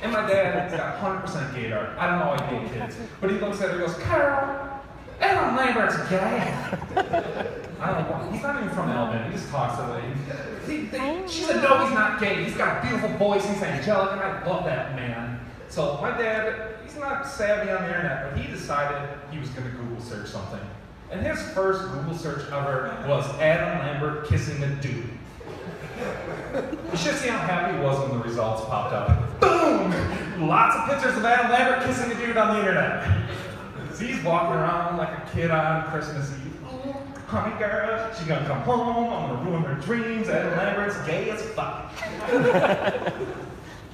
And my dad has got 100% gaydar. I don't know why he gay kids, but he looks at her and goes, Carol, Adam Lambert's gay. I don't know. He's not even from Alabama. He just talks that way. She said, no, he's not gay. He's got a beautiful voice. He's angelic, and I love that man. So my dad, he's not savvy on the internet, but he decided he was going to Google search something. And his first Google search ever was Adam Lambert kissing a dude. You should see how happy he was when the results popped up. Boom! Lots of pictures of Adam Lambert kissing a dude on the internet. So he's walking around like a kid on Christmas Eve. Oh, honey girl, she's gonna come home, I'm gonna ruin her dreams. Adam Lambert's gay as fuck.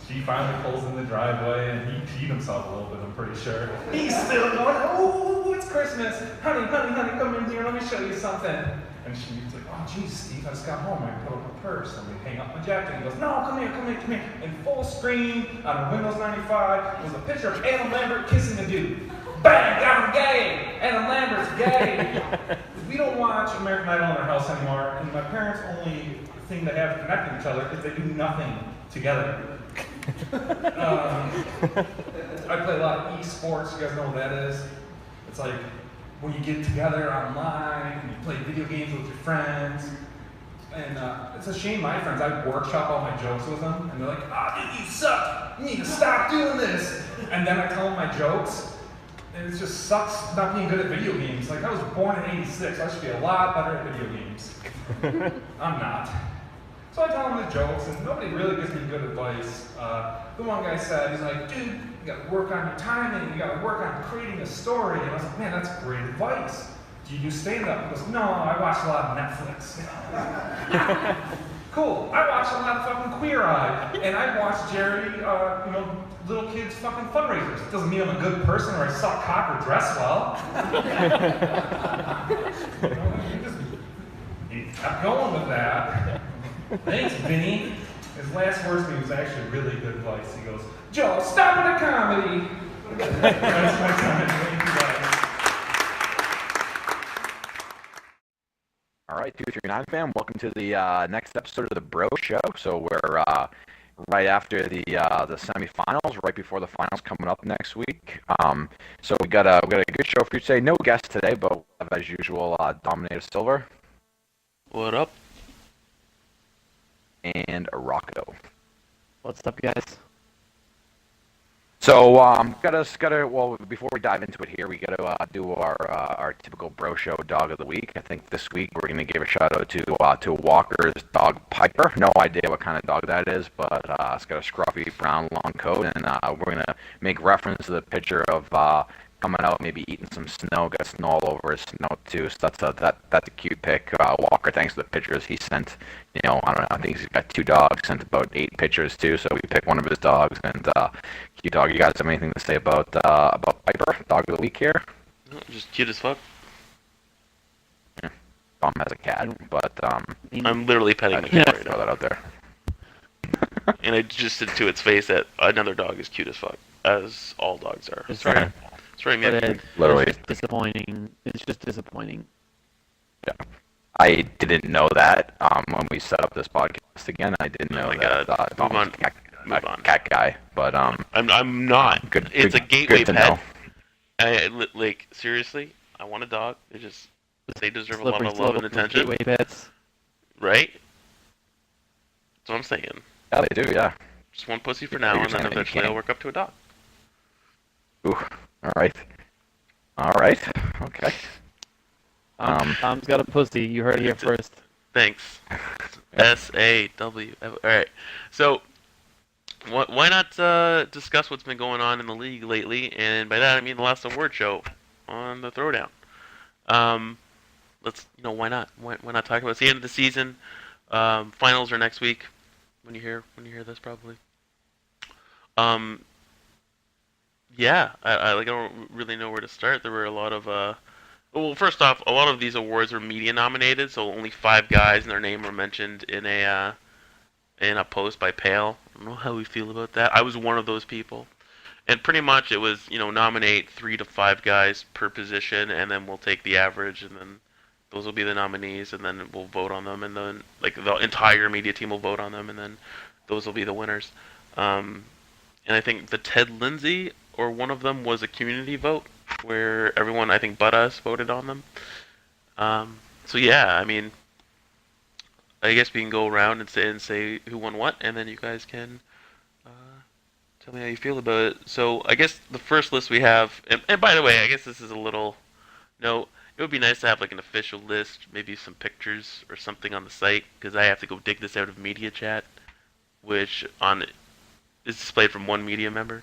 She finally pulls in the driveway and he peed himself a little bit, I'm pretty sure. He's still going, oh, it's Christmas. Honey, come in here, let me show you something. And she's like, oh, geez, Steve, I just got home. I put up my purse. Let me hang up my jacket. He goes, no, come here. In full screen on a Windows 95 was a picture of Adam Lambert kissing a dude. Bang, I'm gay. Adam Lambert's gay. We don't watch American Idol in our house anymore, and my parents' only thing they have connecting each other is they do nothing together. I play a lot of esports. You guys know what that is? It's like when you get together online and you play video games with your friends. And it's a shame my friends, I workshop all my jokes with them, and they're like, dude, you suck. You need to stop doing this. And then I tell them my jokes, and it just sucks not being good at video games. Like, I was born in '86. I should be a lot better at video games. I'm not. So I tell them the jokes, and nobody really gives me good advice. The one guy said, he's like, dude, you gotta work on your timing, you gotta work on creating a story. And I was like, man, that's great advice. Do you do stand-up? He goes, no, I watch a lot of Netflix. Cool, I watch a lot of fucking Queer Eye. And I watch Jerry, little kids fucking fundraisers. Doesn't mean I'm a good person or I suck cock or dress well. He kept going with that. Thanks, Vinny. His last words to me was actually really good advice. He goes, Joe, stop with the comedy. That's my time. Thank you guys. All right, 239 fam, welcome to the next episode of the Bro Show. So we're right after the semifinals, right before the finals coming up next week. So we got a good show for you today. No guest today, but as usual, Dominator Silver. What up? And Rocco. What's up, guys? So well, before we dive into it here, we gotta do our typical Bro Show Dog of the Week. I think this week we're gonna give a shout out to Walker's dog Piper. No idea what kind of dog that is, but it's got a scruffy brown long coat, and we're gonna make reference to the picture of coming out, maybe eating some snow, got snow all over his snout too. So that's a cute pic. Walker, thanks for the pictures he sent. I don't know, I think he's got 2 dogs, sent about 8 pictures too. So we picked one of his dogs, and cute dog. You guys have anything to say about Piper, dog of the week here? No, just cute as fuck. Yeah. Tom has a cat, but I'm literally petting the I cat right throw now. that out there. And I just said to its face that another dog is cute as fuck, as all dogs are. It's Sorry. right. That's right, But man. Literally. it's just disappointing. It's just disappointing. Yeah. I didn't know that when we set up this podcast again. I didn't know my that God. Tom was Move on. a cat guy, but I'm not. Good. It's good, a gateway good to pet. know. Like, seriously, I want a dog. They deserve a lot Slippery of love and slope with attention, gateway pets. right? That's what I'm saying. Yeah, they do. Yeah. Just one pussy for Yeah, now, you're and then saying that you eventually can't. I'll work up to a dog. Ooh. All right. All right. Okay. Tom's got a pussy. You heard it here first. Thanks. SAW. Alright. So, why not discuss what's been going on in the league lately? And by that I mean the last award show on the Throwdown. Why not? Why not talk about it? It's the end of the season. Finals are next week. When you hear this, probably. Yeah, I don't really know where to start. There were a lot of well, first off, a lot of these awards were media nominated, so only 5 guys and their name were mentioned in a post by Pale. I don't know how we feel about that. I was one of those people, and pretty much it was nominate 3 to 5 guys per position, and then we'll take the average, and then those will be the nominees, and then we'll vote on them, and then the entire media team will vote on them, and then those will be the winners. and I think the Ted Lindsay or one of them was a community vote where everyone, I think, but us voted on them. So yeah, I mean, I guess we can go around and say who won what, and then you guys can tell me how you feel about it. So I guess the first list we have, and by the way, I guess this is a little no. It would be nice to have like an official list, maybe some pictures or something on the site, because I have to go dig this out of media chat, which on is displayed from one media member,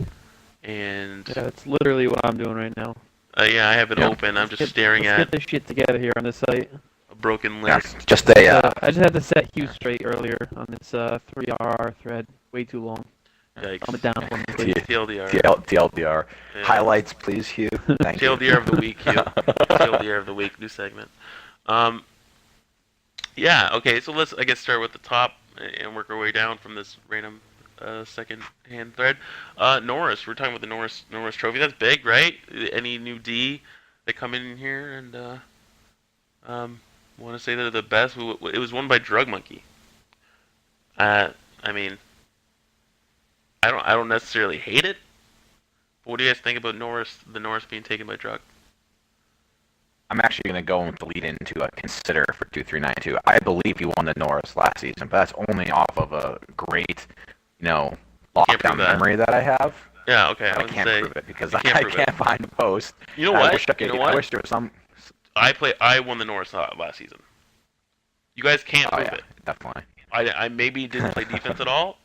and Yeah, that's literally what I'm doing right now. yeah, I have it open. I'm just staring Let's at get this shit together here on this site. a broken Yeah, list. just a I just had to set Hugh straight earlier on this 3RR thread. Way too long. Yikes. Calm it down for me, please. TLDR. TLDR. Yeah. Highlights, please, Hugh. Thank you. TLDR of the week, Hugh. TLDR of the week, new segment. Yeah, okay, so let's, I guess, start with the top and work our way down from this random second-hand thread. Norris, we're talking about the Norris Trophy. That's big, right? Any new D that come in here and want to say they're the best? It was won by Drug Monkey. I mean, I don't necessarily hate it. But what do you guys think about the Norris being taken by Drug? I'm actually going to go with the lead into a consider for 2392. I believe he won the Norris last season, but that's only off of a great, Can't lockdown prove that. memory that I have. Yeah, okay. I can't prove it because I prove it. can't find a post. You know what? I wish there was some. I won the Norris last season. You guys can't Oh prove yeah, it. definitely. I maybe didn't play defense at all,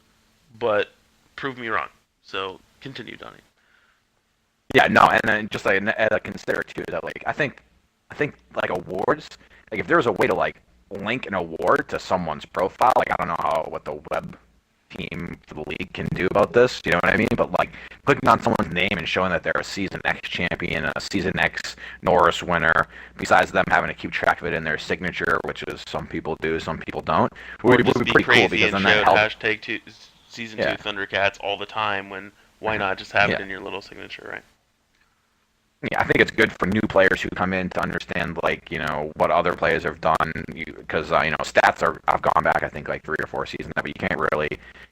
but prove me wrong. So continue, Donnie. Yeah, no, and then just like a consider too that like I think like awards, like if there was a way to like link an award to someone's profile, like I don't know what the web team for the league can do about this, you know what I mean? But like clicking on someone's name and showing that they're a season X champion, a season X Norris winner, besides them having to keep track of it in their signature, which is some people do, some people don't, Or would just be be pretty cool crazy because then and that shout helps. hashtag season Yeah. 2 Thundercats all the time. When why not just have it Yeah. in your little signature, right? Yeah, I think it's good for new players who come in to understand, like, what other players have done. Because, stats I've gone back, I think, like 3 or 4 seasons, but you can't really,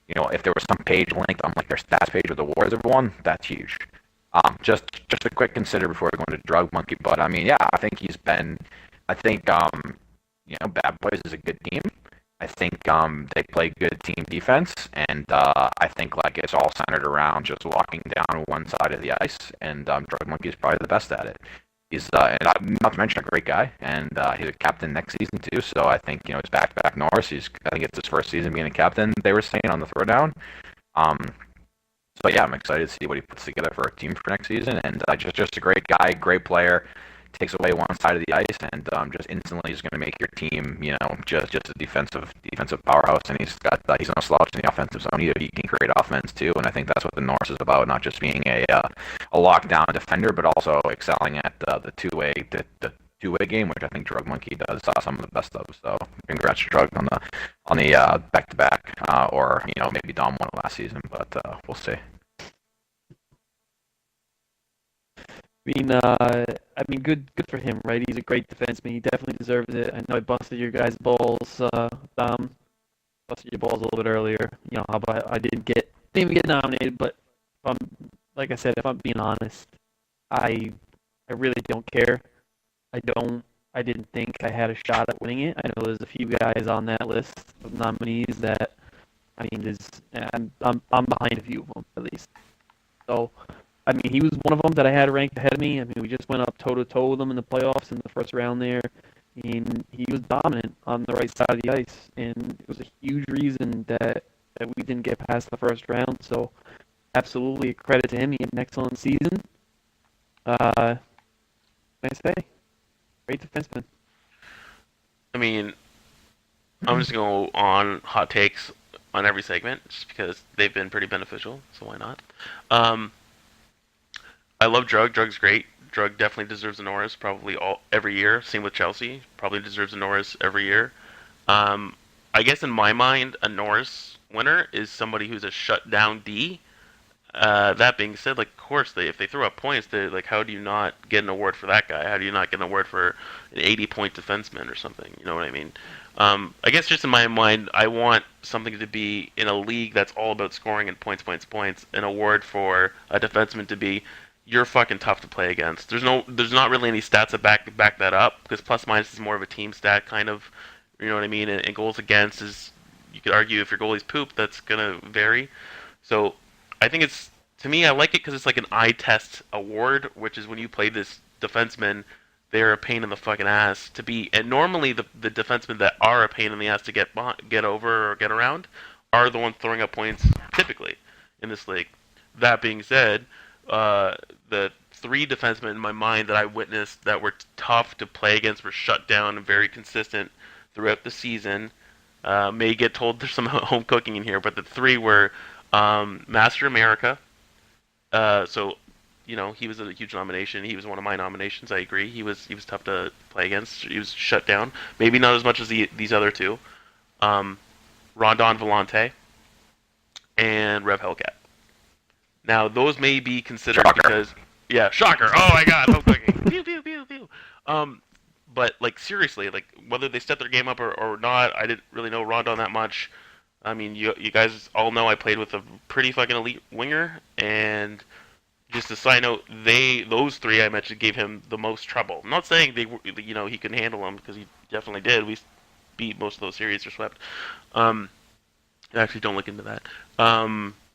if there was some page linked on, like, their stats page with awards they've won, that's huge. Just a quick consider before we go into Drug Monkey, but, I mean, yeah, I think Bad Boys is a good team. I think they play good team defense, and I think like it's all centered around just locking down one side of the ice. And Drug Monkey is probably the best at it. He's not to mention a great guy, and he's a captain next season too. So I think it's back-to-back Norris. I think it's his first season being a captain. They were saying on the throwdown. So yeah, I'm excited to see what he puts together for a team for next season. And just a great guy, great player. Takes away one side of the ice and just instantly is going to make your team, just a defensive powerhouse. And he's no slouch in the offensive zone either. He can create offense too, and I think that's what the Norris is about, not just being a lockdown defender, but also excelling at the two-way game, which I think Drug Monkey does some of the best of. So congrats to Drug on the back-to-back, or maybe Dom won it last season, but we'll see. I mean, good for him, right? He's a great defenseman. He definitely deserves it. I know I busted your guys' balls, busted your balls a little bit earlier. How about I didn't even get nominated, but like I said, if I'm being honest, I really don't care. I didn't think I had a shot at winning it. I know there's a few guys on that list of nominees that, I mean, I'm behind a few of them at least. So. I mean, he was one of them that I had ranked ahead of me. I mean, we just went up toe-to-toe with him in the playoffs in the first round there, and he was dominant on the right side of the ice, and it was a huge reason that we didn't get past the first round. So, absolutely a credit to him. He had an excellent season. Nice day. Great defenseman. I mean, I'm just going to go on hot takes on every segment just because they've been pretty beneficial, so why not? I love Drug. Drug's great. Drug definitely deserves a Norris probably every year. Same with Chelsea. Probably deserves a Norris every year. I guess in my mind, a Norris winner is somebody who's a shutdown D. That being said, like of course if they throw up points, they like how do you not get an award for that guy? How do you not get an award for an 80-point defenseman or something? You know what I mean? I guess just in my mind, I want something to be in a league that's all about scoring and points, points, points. An award for a defenseman to be you're fucking tough to play against. There's not really any stats that back that up because plus minus is more of a team stat kind of. You know what I mean? And goals against is you could argue if your goalie's poop, that's gonna vary. So I think it's to me I like it because it's like an eye test award, which is when you play this defenseman, they're a pain in the fucking ass to be. And normally the defensemen that are a pain in the ass to get over or get around are the ones throwing up points typically in this league. That being said, the three defensemen in my mind that I witnessed that were tough to play against were shut down and very consistent throughout the season. May get told there's some home cooking in here, but the three were Master America. So, you know, he was a huge nomination. He was one of my nominations. I agree. He was tough to play against. He was shut down. Maybe not as much as these other two. Rondon Vellante and Rev Hellcat. Now, those may be considered Shocker. because yeah, shocker. Oh my God, home cooking. Pew pew pew pew. But like seriously, like whether they stepped their game up or not, I didn't really know Rondon that much. I mean, you guys all know I played with a pretty fucking elite winger, and just a side note, those three I mentioned gave him the most trouble. I'm not saying he can handle them because he definitely did. We beat most of those series or swept. Actually, don't look into that.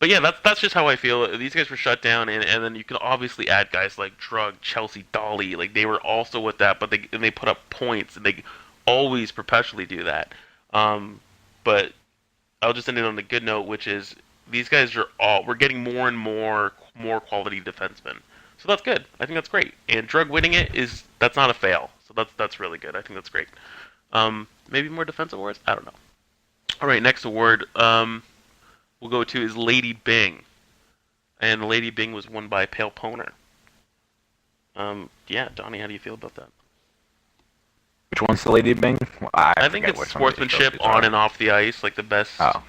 But yeah, that's just how I feel. These guys were shut down, and then you can obviously add guys like Drug, Chelsea, Dolly. Like they were also with that, but they put up points, and they always perpetually do that. But I'll just end it on a good note, which is these guys we're getting more and more quality defensemen. So that's good. I think that's great. And Drug winning that's not a fail. So that's really good. I think that's great. Maybe more defense awards? I don't know. All right, next award we'll go to is Lady Bing. And Lady Bing was won by Pale Poner. Yeah, Donnie, how do you feel about that? Which one's the Lady Bing? I think it's sportsmanship on and off the ice, like the best. Oh.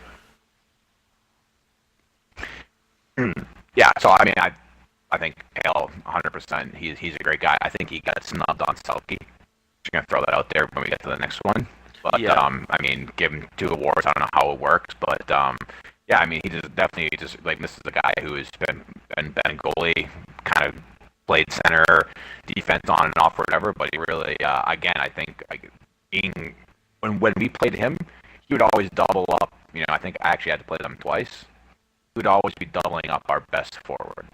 Yeah, so I mean, I think Pale, 100%. He's a great guy. I think he got snubbed on Selke. Just gonna throw that out there when we get to the next one. But Yeah. I mean, give him 2 awards. I don't know how it works, but yeah, I mean, he definitely like this is a guy who has been goalie, kind of played center, defense on and off, whatever. But he really, again, I think being when we played him, he would always double up. You know, I think I actually had to play them twice. He would always be doubling up our best forward.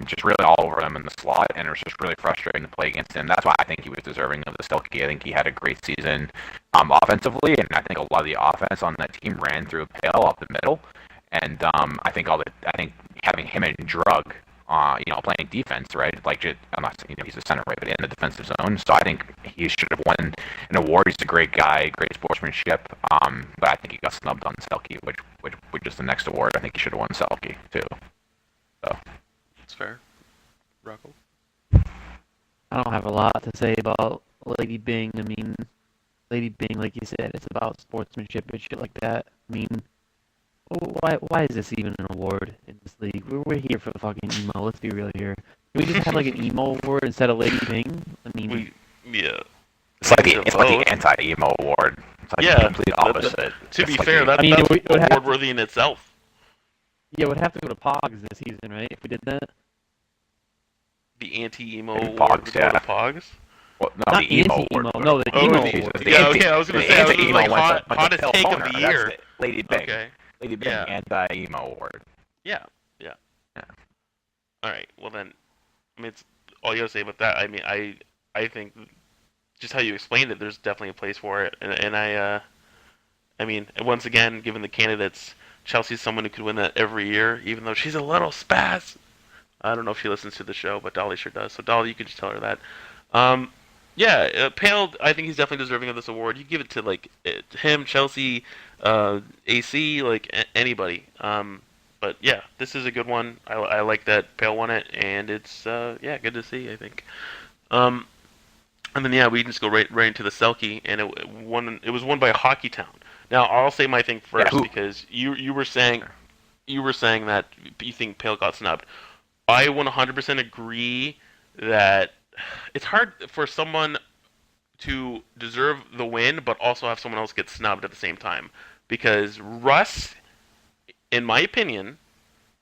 Just really all over them in the slot, and it was just really frustrating to play against him. That's why I think he was deserving of the Selke. I think he had a great season offensively, and I think a lot of the offense on that team ran through Pale up the middle. And I think having him and Drug, playing defense, right? Like, I'm not saying he's a center, right, but in the defensive zone. So I think he should have won an award. He's a great guy, great sportsmanship. But I think he got snubbed on Selke, which is the next award. I think he should have won Selke too. So. That's fair. Rocco? I don't have a lot to say about Lady Bing. I mean, Lady Bing, like you said, it's about sportsmanship and shit like that. I mean, why is this even an award in this league? We're here for the fucking emo. Let's be real here. Can we just have like an emo award instead of Lady Bing? I mean, Yeah. It's like the anti-emo award. It's like the complete opposite. To be fair, that's award-worthy in itself. Yeah, it would have to go to Pogs this season, right? If we did that. The anti-emo Maybe award Pogs, would yeah. go to Pogs? Well, no, Not the emo anti-emo, award. no, the emo Jesus, award. Yeah, okay, I was gonna say, I was anti-emo like, went to hottest Pale take of Poner. the That's year. it. Lady Bing. Okay. Lady Bing, Yeah. anti-emo award. Yeah. All right. Well then, I mean, it's all you gotta say about that. I mean, I think just how you explained it, there's definitely a place for it, and I mean, once again, given the candidates, Chelsea's someone who could win that every year, even though she's a little spaz. I don't know if she listens to the show, but Dolly sure does. So Dolly, you can just tell her that. Pale, I think he's definitely deserving of this award. You give it to like him, Chelsea, AC, like anybody. But yeah, this is a good one. I like that Pale won it, and it's good to see. I think. And then we can just go right into the Selke, and it was won by Hockey Town. Now I'll say my thing first because you were saying you were saying that you think Pale got snubbed. I 100% agree that it's hard for someone to deserve the win, but also have someone else get snubbed at the same time. Because Russ, in my opinion,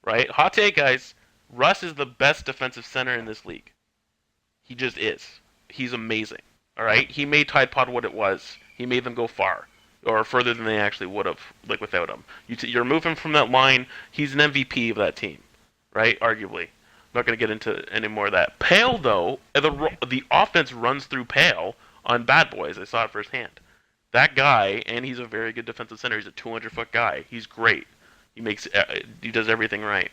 right? Hot take, guys. Russ is the best defensive center in this league. He just is. He's amazing. All right. He made Tide Pod what it was. He made them go far, or further than they actually would have, like without him. You remove him from that line. He's an MVP of that team, right? Arguably. I'm not going to get into any more of that. Pale though, the offense runs through Pale on Bad Boys. I saw it firsthand. That guy, and he's a very good defensive center. He's a 200-foot guy. He's great. He does everything right.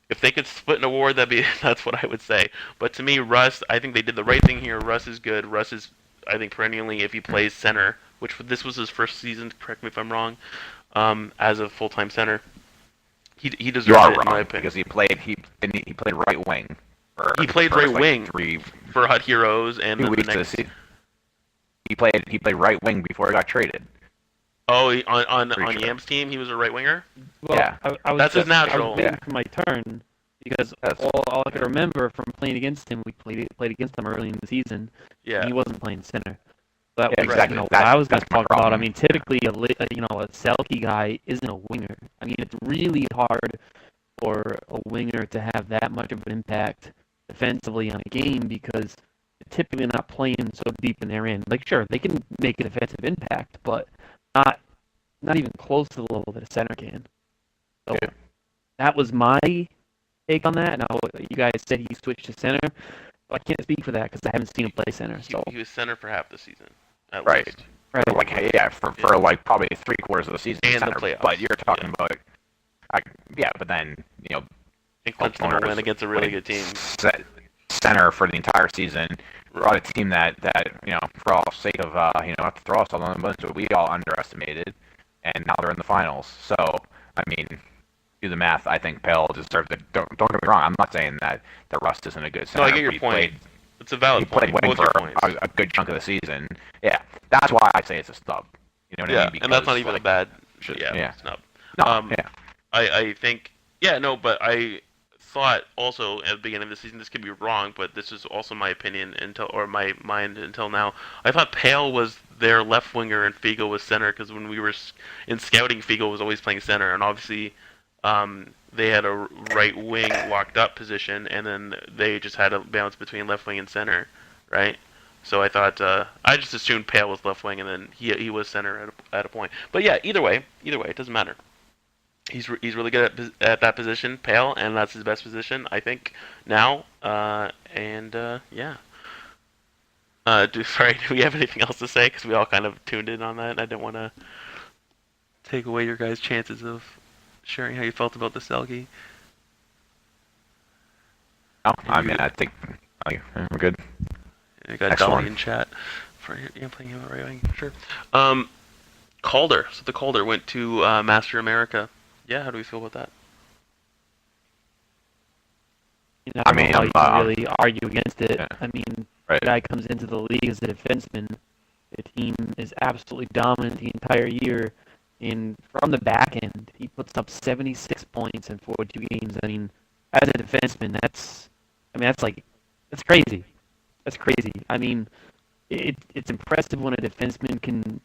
If they could split an award, that's what I would say. But to me, Russ, I think they did the right thing here. Russ is good. Russ is, I think, perennially, if he plays center, which this was his first season, correct me if I'm wrong, as a full-time center, he deserves You are it, in my wrong opinion. because he played right wing. He played right wing Three for Hut Heroes, and then the weeks of the next. season. He played right wing before he got traded. Oh, on Pretty sure. Yam's team, he was a right winger. Well, Yeah. I was That's his just- I natural. was waiting Yeah. for my turn because That's- all I could remember from playing against him, we played against him early in the season. Yeah. And he wasn't playing center. That Yeah, was exactly. what That- I was going to that's my talk about. I problem. mean, typically a Selke guy isn't a winger. I mean, it's really hard for a winger to have that much of an impact defensively on a game because they're typically not playing so deep in their end. Like, sure, they can make a defensive impact, but not even close to the level that a center can. So Yeah. that was my take on that. Now, you guys said he switched to center. I can't speak for that because I haven't seen him play center. So He was center for half the season, at Right. least. right, For for like probably 3/4 of the season. And the center. playoffs. But you're talking about, but then And clinched them a Owners win against a really played good team. center for the entire season. Brought a team that for all sake of not to throw us all on the bus, but we all underestimated, and now they're in the finals. So I mean, do the math. I think Pell deserves it. Don't get me wrong. I'm not saying that Rust isn't a good center. No, I get your but he point. It's a He valid played point. wing Both for your points. a good chunk of the season. Yeah, that's why I say it's a stub. You know what I Yeah, mean? and that's not Because, even a like, bad. yeah. Yeah, snub. No, yeah. I think but I thought also at the beginning of the season, this could be wrong, but this is also my opinion my mind until now. I thought Pale was their left winger and Figo was center because when we were in scouting, Figo was always playing center, and obviously they had a right wing locked up position, and then they just had a bounce between left wing and center, right? So I thought I just assumed Pale was left wing, and then he was center at a point. But yeah, either way, it doesn't matter. He's really good at that position, Pale, and that's his best position, I think, now. Yeah. Do we have anything else to say? Because we all kind of tuned in on that, and I didn't want to take away your guys' chances of sharing how you felt about the Selke. No, I mean, I think we're good. You got Excellent. Dolly in chat for playing him at right wing. Sure. Calder. So the Calder went to Master America. Yeah, how do we feel about that? I mean, I don't know how I'm, you can really argue against it. yeah. I mean, Right. the guy comes into the league as a defenseman. The team is absolutely dominant the entire year. And from the back end, he puts up 76 points in 42 games. I mean, as a defenseman, that's crazy. That's crazy. I mean, it's impressive when a defenseman can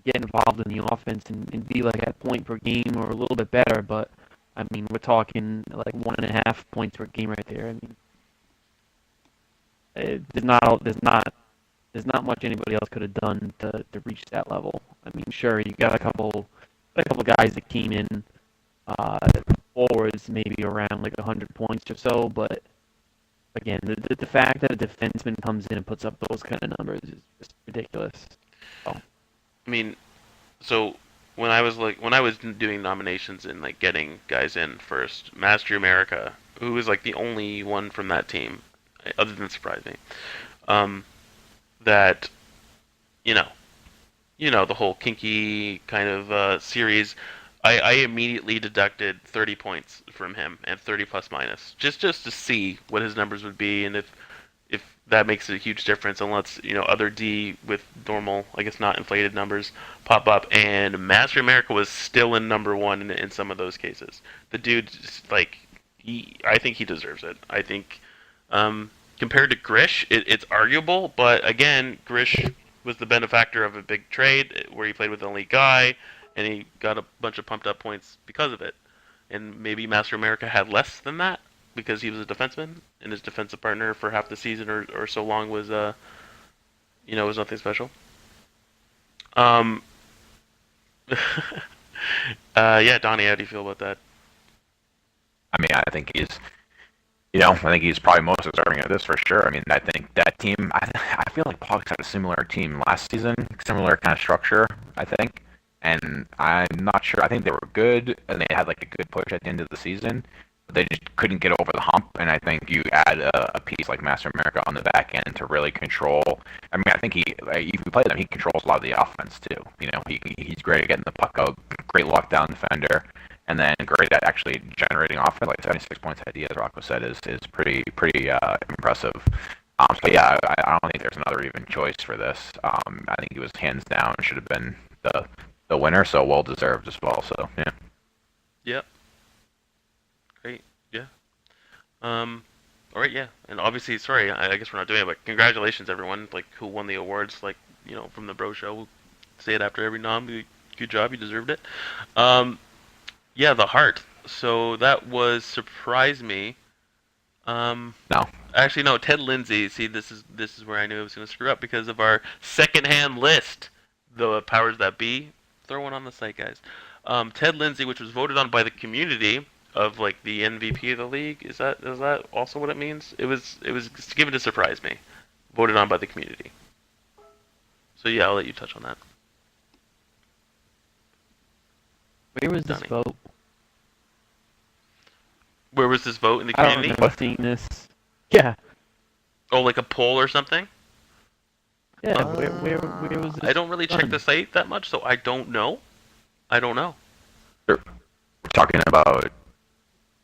get involved in the offense and be like at point per game or a little bit better. But I mean, we're talking like 1.5 points per game right there. I mean, there's not much anybody else could have done to reach that level. I mean, sure, you got a couple guys that came in forwards maybe around like 100 points or so, but again, the fact that a defenseman comes in and puts up those kind of numbers is just ridiculous. I mean, so when I was doing nominations and like getting guys in first, Master America, who was like the only one from that team, other than Surprise Me, that the whole kinky kind of series, I immediately deducted 30 points from him and 30 plus minus, just to see what his numbers would be and if if that makes a huge difference, and lets other D with normal, I guess not inflated numbers pop up. And Master America was still in number one in some of those cases. The dude, like, I think he deserves it. I think compared to Grish, it's arguable, but again, Grish was the benefactor of a big trade where he played with an elite guy, and he got a bunch of pumped up points because of it. And maybe Master America had less than that because he was a defenseman, and his defensive partner for half the season or so long was was nothing special. Yeah, Donnie, how do you feel about that? I mean, I think he's probably most deserving of this for sure. I mean, I think that team, I feel like Pogs had a similar team last season, similar kind of structure, I think. And I'm not sure. I think they were good, and they had like a good push at the end of the season, but they just couldn't get over the hump. And I think you add a piece like Master America on the back end to really control. I mean, I think if you play them, he controls a lot of the offense too. He's great at getting the puck out, great lockdown defender, and then great at actually generating offense. Like 76 points idea, as Rocco said, is pretty impressive. So yeah, I don't think there's another even choice for this. I think he was hands down should have been the winner, so well deserved as well. So yeah. Yep. Great. Yeah. All right. Yeah. And obviously, sorry, I guess we're not doing it, but congratulations, everyone! Like who won the awards? Like from the Bro Show. We'll say it after every nom. Good job. You deserved it. Yeah, the Hart. So that was Surprise Me. No. Actually, no. Ted Lindsay. See, this is where I knew I was going to screw up because of our secondhand list. The powers that be. Throw one on the site, guys. Ted Lindsay, which was voted on by the community of like the MVP of the league. Is that also what it means? It was given to Surprise Me. Voted on by the community. So yeah, I'll let you touch on that. Where was this Donnie. vote? Where was this vote in the I don't community? remember seeing this. Yeah. Oh, like a poll or something? Yeah, where was this? I don't really check done? the site that much, so I don't know. We're talking about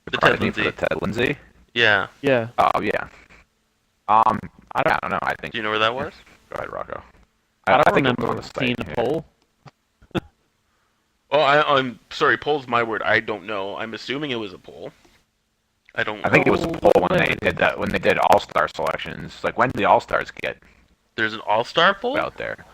The Surprise Ted Me for Lindsay. the Ted Lindsay. Yeah. Yeah. Oh yeah. I don't know. I think. Do you know where that was? Go ahead, Rocco. I don't think it was on remember the seeing site, a yeah. poll. Oh, I'm sorry. Poll's my word. I don't know. I'm assuming it was a poll. I don't know. I think it was a poll when whatever. they did that. When they did All-Star selections, like when did the All-Stars get There's an all-star poll? out there?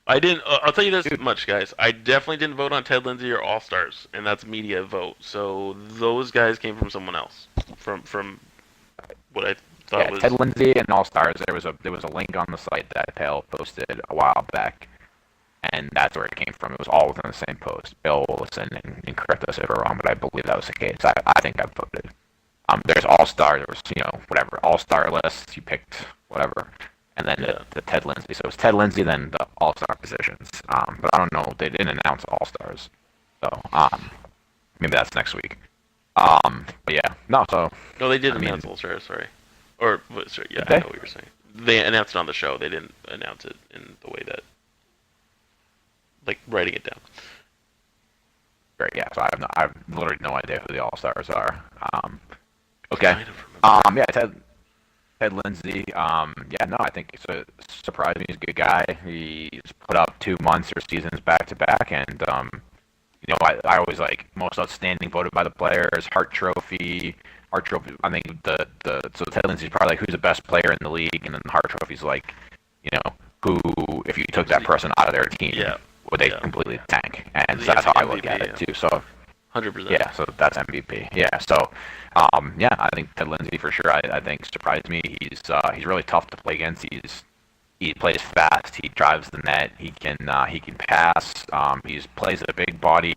I didn't. I'll tell you this Dude. much, guys. I definitely didn't vote on Ted Lindsay or All Stars, and that's media vote. So those guys came from someone else. From what I thought Yeah, was. Ted Lindsay and All-Stars. There was a link on the site that Pale posted a while back, and that's where it came from. It was all within the same post. Bill will listen and correct us if we're wrong, but I believe that was the case. I think I voted. There's All-Star. There was whatever All-Star list. You picked whatever. And then Yeah. the Ted Lindsay. So it was Ted Lindsay, then the All-Star positions. But I don't know. They didn't announce All-Stars. So maybe that's next week. But yeah. No, so No, they did I mean- announce All Stars. Sorry. Or sorry, yeah, Did I they? know what you were saying. They announced it on the show. They didn't announce it in the way that, like, writing it down. great. Yeah. So I have literally no idea who the All-Stars are. Okay. Kind of remember. Yeah. Ted Lindsay. Yeah. No, I think it's a surprise. He's a good guy. He's put up 2 months or seasons back to back, and I always like most outstanding voted by the players. Hart Trophy. I think so Ted Lindsay's probably like who's the best player in the league, and then the Hart Trophy's like, who if you took that person out of their team, Yeah. would they Yeah. completely tank? And The so that's how I look MVP, at it yeah. too. So 100%. yeah, so that's MVP. Yeah, so yeah, I think Ted Lindsay for sure. I think surprised me. He's really tough to play against. He plays fast. He drives the net. He can pass. He plays a big body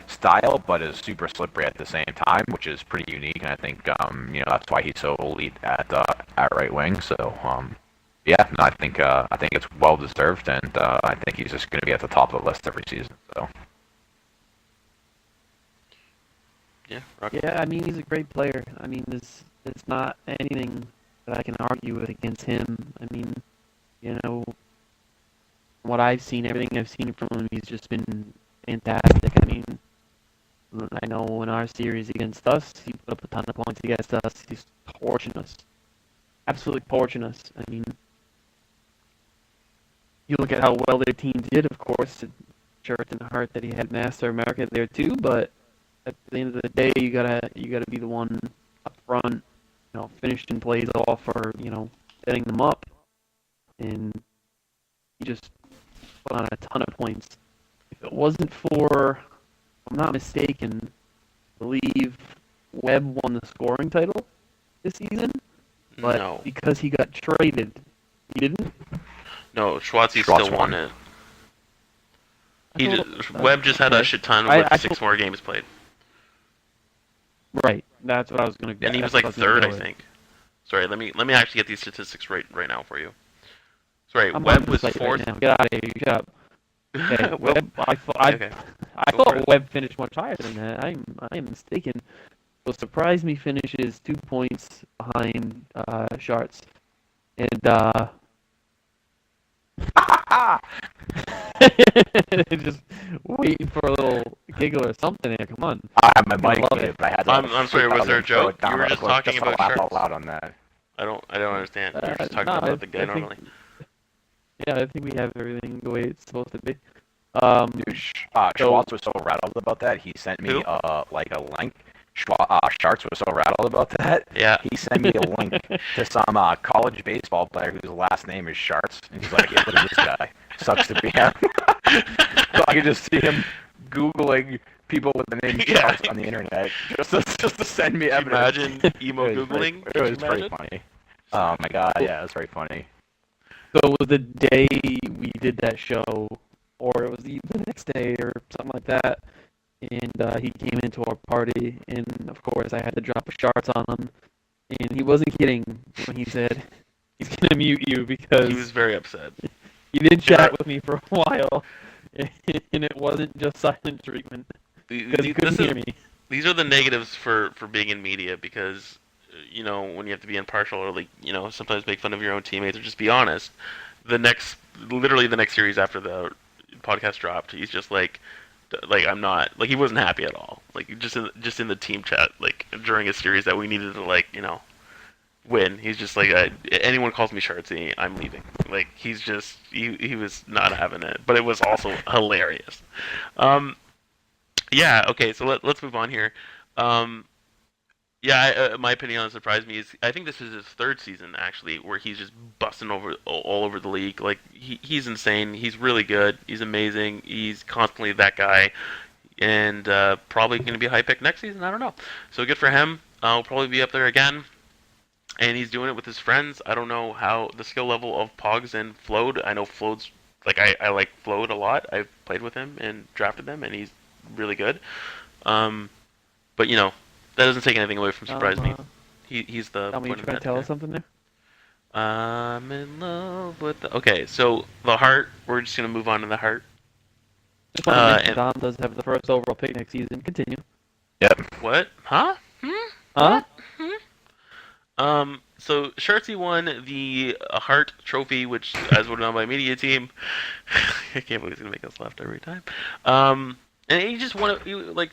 style, but is super slippery at the same time, which is pretty unique. And I think that's why he's so elite at right wing. So yeah, no, I think it's well deserved, and I think he's just going to be at the top of the list every season. So Yeah. Rock. Yeah, I mean, he's a great player. I mean, there's not anything that I can argue with against him. I mean, what I've seen, everything I've seen from him, he's just been fantastic. I mean, I know in our series against us, he put up a ton of points against us. He's torching us. absolutely torching us. I mean, you look at how well their team did, of course. It hurt in the heart that he had Master America there too, but at the end of the day, you gotta be the one up front, finishing plays off or setting them up, and he just put on a ton of points. If it wasn't for, if I'm not mistaken, I believe Webb won the scoring title this season, but No. because he got traded, he didn't. No, Schwartzy Schwartz still won it. I Webb just had a okay. shit ton I with 6 more games played. Right, that's what I was gonna. And he was that's like what I was gonna third, go I with. think. Sorry, let me actually get these statistics right now for you. Sorry, I'm Webb on the was site fourth. Right now. Get out of here. Shut up. Okay, Well, Webb. okay. I Go for thought it. Webb finished much higher than that. I am mistaken. So Surprise Me finishes 2 points behind Sharts, and just waiting for a little giggle or something there. Come on. I have my I mic love muted, it. but I had to. I'm sorry, was there a throw it joke? down You were real just quick, talking to about laugh Sharks. out loud on that. I don't understand. You were just talking No, about the guy I think- normally. Yeah, I think we have everything the way it's supposed to be. Dude, So- Schwartz was so rattled about that. He sent me Who? like a link. Sharks was so rattled about that. Yeah. He sent me a link to some college baseball player whose last name is Sharts, and he's like, "Yeah, look at this guy. Sucks to be him." So I could just see him googling people with the name Yeah. Sharts on the internet just to send me Can you evidence. imagine emo It was pretty- googling? It Can you was pretty imagine? funny. Oh my god, yeah, it was very funny. So it was the day we did that show, or it was the next day or something like that, and he came into our party, and of course I had to drop a Sharts on him, and he wasn't kidding when he said he's gonna mute you because He was very upset. he did Yeah. chat with me for a while, and it wasn't just silent treatment because he couldn't hear me. These are the negatives for being in media because when you have to be impartial or sometimes make fun of your own teammates or just be honest. Literally the next series after the podcast dropped, he's just like I'm not he wasn't happy at all. Like just in the team chat during a series that we needed to win. He's just like anyone calls me Shartsy, I'm leaving. He's just he was not having it, but it was also hilarious. Yeah, okay, so let's move on here. My opinion on Surprise Me is I think this is his 3rd season actually where he's just busting all over the league. He's insane. He's really good. He's amazing. He's constantly that guy, and probably going to be a high pick next season. I don't know. So good for him. I'll probably be up there again, and he's doing it with his friends. I don't know how the skill level of Pogs and Float. I know Float's I like Float a lot. I've played with him and drafted them, and he's really good. But that doesn't take anything away from Surprise Me. He's the Tell me, you point of trying to that tell there. us something there? I'm in love with the... Okay, so the heart. We're just gonna move on to the heart. Just want to mention and- Dom does have the first overall pick next season. Continue. Yep. What? Huh? Huh? So Shartsy won the Heart Trophy, which, as voted on by media team, I can't believe he's gonna make us laugh every time. And he just won it,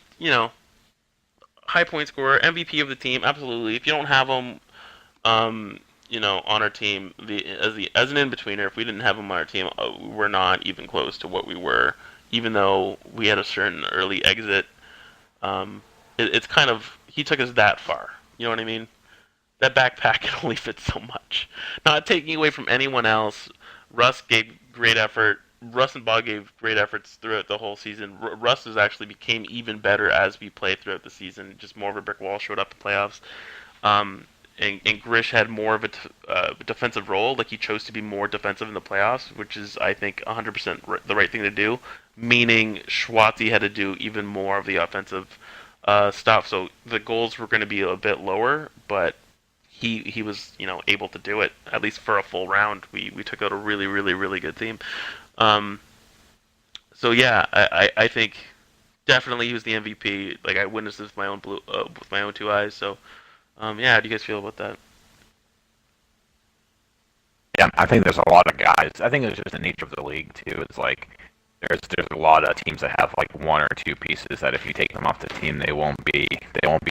high point scorer, MVP of the team, absolutely. If you don't have him, on our team, as an in-betweener, if we didn't have him on our team, we're not even close to what we were, even though we had a certain early exit. It's kind of, he took us that far. You know what I mean? That backpack can only fit so much. Not taking away from anyone else. Russ gave great effort. Russ and Bob gave great efforts throughout the whole season. Russ actually became even better as we played throughout the season. Just more of a brick wall showed up in playoffs. And Grish had more of a defensive role. He chose to be more defensive in the playoffs, which is, I think, 100% the right thing to do. Meaning Schwartzy had to do even more of the offensive stuff. So the goals were going to be a bit lower, but he was able to do it at least for a full round. We took out a really really really good team. So yeah, I think definitely he was the MVP. I witnessed this with my own 2 eyes. So yeah, how do you guys feel about that? Yeah, I think there's a lot of guys. I think it's just the nature of the league too. It's there's a lot of teams that have 1 or 2 pieces that if you take them off the team, they won't be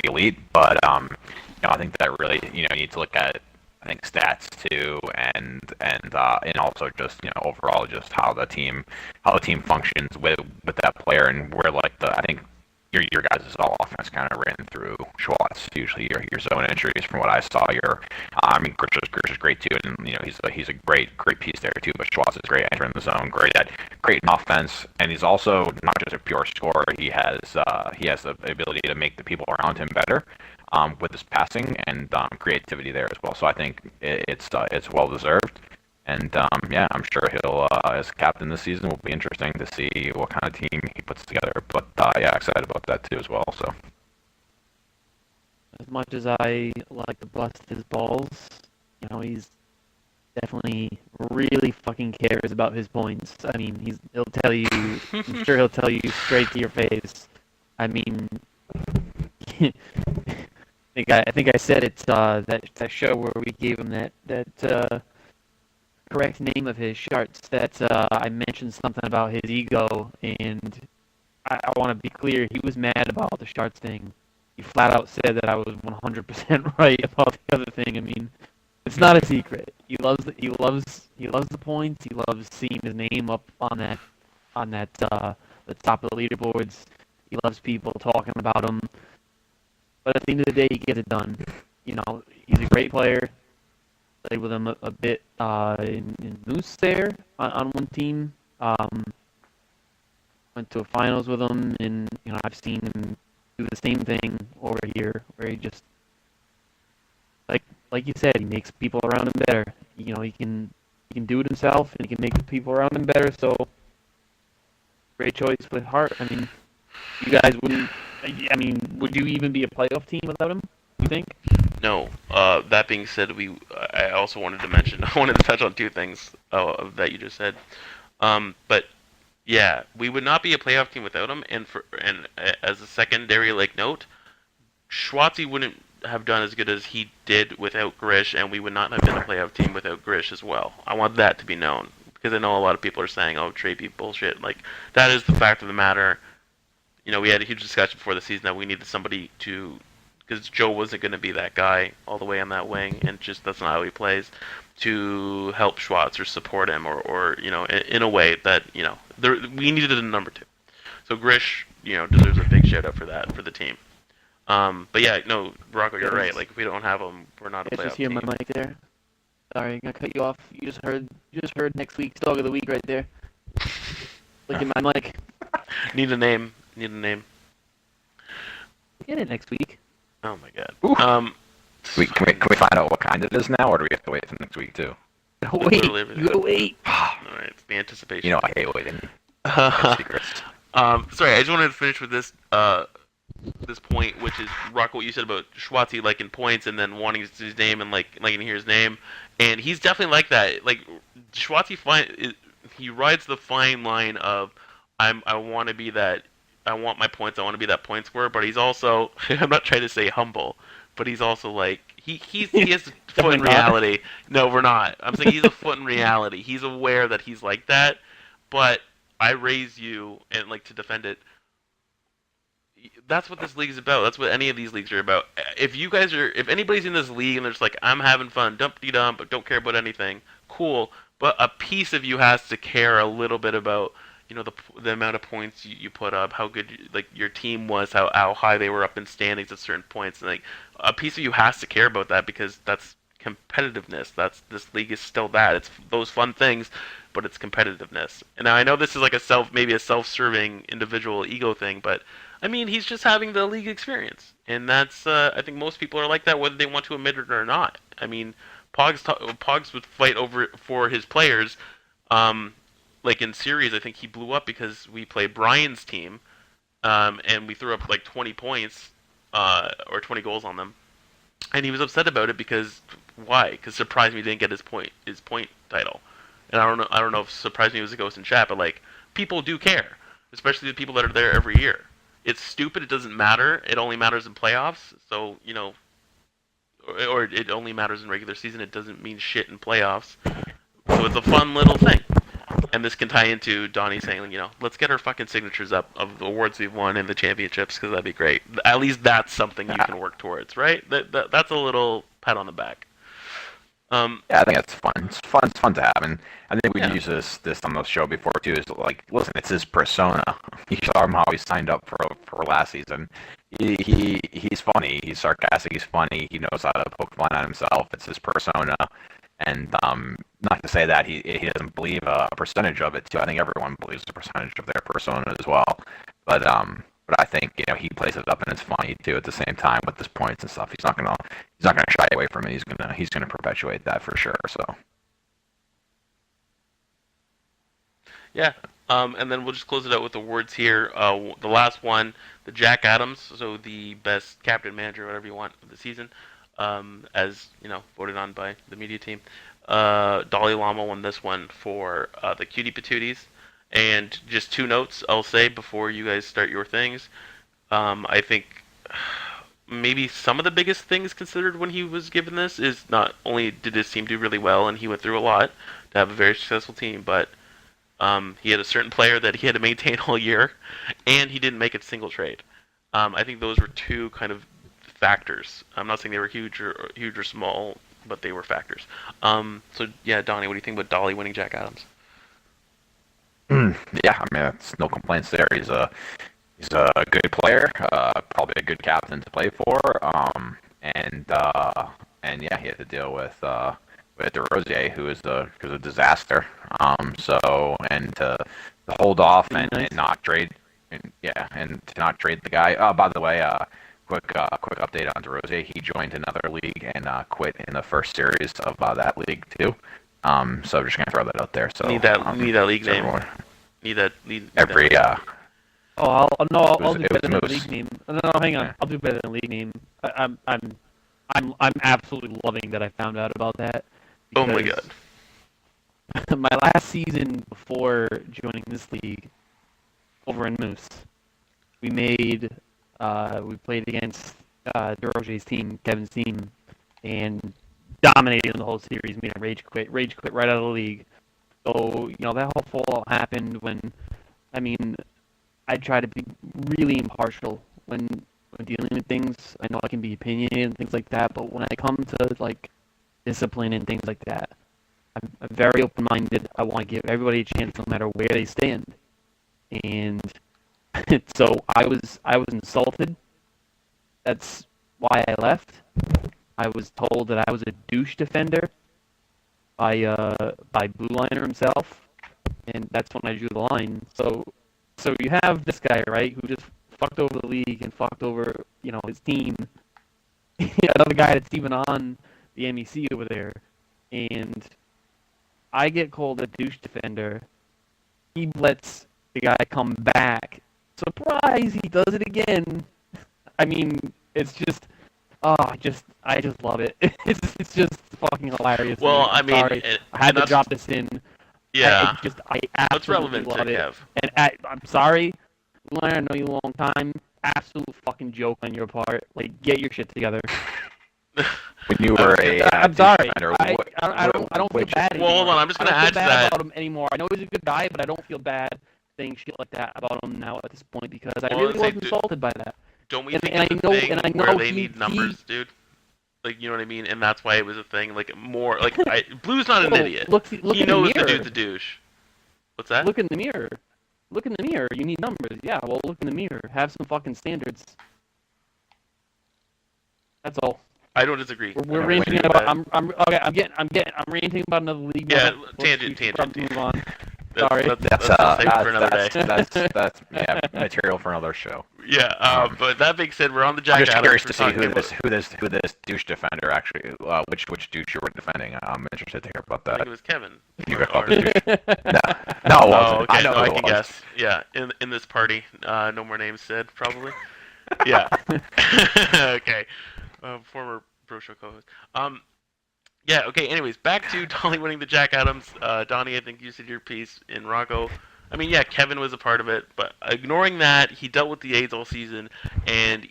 elite. But I think that really you need to look at I think stats too, and also just overall just how the team functions with that player, and where like I think your guys' all offense kind of ran through Schwartz. Usually your zone entries, from what I saw, I mean, Grish is great too, and he's a great piece there too. But Schwartz is great entering the zone, great in offense, and he's also not just a pure scorer. He has the ability to make the people around him better. With his passing and creativity there as well, so I think it's well deserved. And yeah, I'm sure he'll, as captain this season, will be interesting to see what kind of team he puts together. But yeah, excited about that too as well. So as much as I like to bust his balls, he's definitely really fucking cares about his points. I mean, he'll tell you, I'm sure he'll tell you straight to your face. I mean, I think I said it, that show where we gave him that correct name of his sharts, that I mentioned something about his ego, and I want to be clear, he was mad about the sharts thing. He flat out said that I was 100% right about the other thing. I mean, it's not a secret. He loves the points. He loves seeing his name up on that the top of the leaderboards. He loves people talking about him. But at the end of the day, he gets it done. He's a great player. Played with him a bit in Moose there on one team. Went to a finals with him, and I've seen him do the same thing over here, where he just like you said, he makes people around him better. He can do it himself, and he can make the people around him better. So great choice with Hart. I mean, you guys wouldn't. I mean, would you even be a playoff team without him, you think? No. That being said, I also wanted to mention, I wanted to touch on two things that you just said. But yeah, we would not be a playoff team without him. And as a secondary note, Schwartzy wouldn't have done as good as he did without Grish, and we would not have been a playoff team without Grish as well. I want that to be known, because I know a lot of people are saying, "Oh, Trey beat bullshit." That is the fact of the matter. We had a huge discussion before the season that we needed somebody to, because Joe wasn't going to be that guy all the way on that wing, and just that's not how he plays, to help Schwartz or support him, or in a way that, we needed a number two. So Grish, deserves a big shout out for that, for the team. But yeah, no, Rocco, you're right. If we don't have him, we're not a playoff just hear team. my mic there. Sorry, I'm gonna cut you off. You just heard next week's dog of the week right there. Look at my mic. Need a name. Get it next week. Oh my god. Ooh. Can we find out what kind it is now, or do we have to wait till next week too? Wait, you gotta wait. Alright, it's the anticipation. I hate waiting. Secrets. Sorry, I just wanted to finish with this this point, which is, Rocco, what you said about Schwartzy liking points and then wanting his name and liking to hear his name, and he's definitely like that. Schwartzy, he rides the fine line of I want to be that. I want my points. I want to be that point scorer, but he's also, I'm not trying to say humble, but he's also he has a foot in reality. No, we're not. I'm saying he's a foot in reality. He's aware that he's like that, but I raise you and to defend it. That's what this league is about. That's what any of these leagues are about. If anybody's in this league and they're just I'm having fun, dump-de-dump, but don't care about anything, cool. But a piece of you has to care a little bit about the amount of points you put up, how good your team was, how high they were up in standings at certain points, and a piece of you has to care about that, because that's competitiveness. This league is still that. It's those fun things, but it's competitiveness. And now I know this is maybe a self-serving individual ego thing, but I mean, he's just having the league experience, and that's I think most people are like that, whether they want to admit it or not. I mean, Pogs would fight for his players. In series, I think he blew up because we played Brian's team, and we threw up 20 points, or 20 goals on them, and he was upset about it because why? Because Surprise Me didn't get his point title, and I don't know if Surprise Me was a ghost in chat, but people do care, especially the people that are there every year. It's stupid. It doesn't matter. It only matters in playoffs. So or it only matters in regular season. It doesn't mean shit in playoffs. So it's a fun little thing. And this can tie into Donnie saying, let's get our fucking signatures up of the awards we've won and the championships, because that'd be great. At least that's something you can work towards, right? That's a little pat on the back. Yeah, I think it's fun. It's fun to have, and I think we've Yeah. used this on the show before too. Is like, listen, it's his persona. You saw him how he signed up for last season. He's funny. He's sarcastic. He's funny. He knows how to poke fun at himself. It's his persona, and not to say that he doesn't believe a percentage of it too. I think everyone believes a percentage of their persona as well, but But I think he plays it up and it's funny too at the same time with his points and stuff. He's not gonna shy away from it. He's gonna perpetuate that for sure. So Yeah. And then we'll just close it out with awards here. The last one, the Jack Adams, so the best captain, manager, whatever you want of the season, as voted on by the media team. Dalai Lama won this one for the Cutie Patooties. And just two notes I'll say before you guys start your things. I think maybe some of the biggest things considered when he was given this is not only did his team do really well and he went through a lot to have a very successful team, but he had a certain player that he had to maintain all year, and he didn't make a single trade. I think those were two kind of factors. I'm not saying they were huge or small, but they were factors. So yeah, Donnie, what do you think about Dolly winning Jack Adams? yeah, I mean, it's no complaints there. He's a good player, probably a good captain to play for. And yeah, he had to deal with DeRozierre, who is a disaster. So and to hold off and not trade, and to not trade the guy. By the way, quick update on DeRozierre. He joined another league and quit in the first series of that league too. So I'm just gonna throw that out there. So Need that league name. everyone, Need every that. I'll do it better was than the Moose. league name. No, hang on. Yeah. I'll do better than the league name. I'm absolutely loving that I found out about that. Oh my god. My last season before joining this league, over in Moose, we played against DeRozier's team, Kevin's team, and dominated in the whole series. Made him rage quit right out of the league. So that whole fallout happened when, I mean, I try to be really impartial when dealing with things. I know I can be opinionated and things like that, but when I come to like discipline and things like that, I'm very open-minded. I want to give everybody a chance, no matter where they stand. And so I was insulted. That's why I left. I was told that I was a douche defender by Blue Liner himself, and that's when I drew the line. So you have this guy, right, who just fucked over the league and fucked over his team. Another guy that's even on the MEC over there, and I get called a douche defender. He lets the guy come back. Surprise! He does it again. I mean, it's just, I just love it. It's just fucking hilarious. Well, I'm I mean, sorry. I had to drop this in. Yeah. I That's absolutely relevant love to it. Kev. And I'm sorry, Leonard, I know you a long time. Absolute fucking joke on your part. Like, get your shit together. When you were I'm sorry. defender, I don't feel bad anymore. Well, hold on, I'm just gonna I don't add feel to bad that. about him anymore. I know he's a good guy, but I don't feel bad saying shit like that about him now at this point because I Well, really it's was like, insulted by that. Don't we And- think and it's I a know- thing and I where know they he- need numbers, dude? Like, you know what I mean? And that's why it was a thing. Like, more like Blue's not an Well, idiot. Look He in the knows the mirror. dude's a douche. What's that? Look in the mirror. Look in the mirror. You need numbers. Yeah, well, look in the mirror. Have some fucking standards. That's all. I don't disagree. We're Yeah, ranting when you- about. I'm ranting about another league. Yeah, now. tangent. Probably move on. That's, Sorry. That's save it for another day. that's yeah, material for another show. Yeah, but that being said, we're on the I'm Jack just Adams. curious to We're see talking who this douche defender actually, which douche you were defending. I'm interested to hear about I think that. it was Kevin. You Or- got or- douche. No, it Oh, wasn't. okay. I know no, I who it can was. guess. Yeah, in this party, no more names said, probably. Yeah. Okay. Former Bro Show co-host. Yeah. Okay. Anyways, back to Dolly winning the Jack Adams. Donnie, I think you said your piece in Rocco. I mean, yeah, Kevin was a part of it, but ignoring that, he dealt with the AIDS all season, and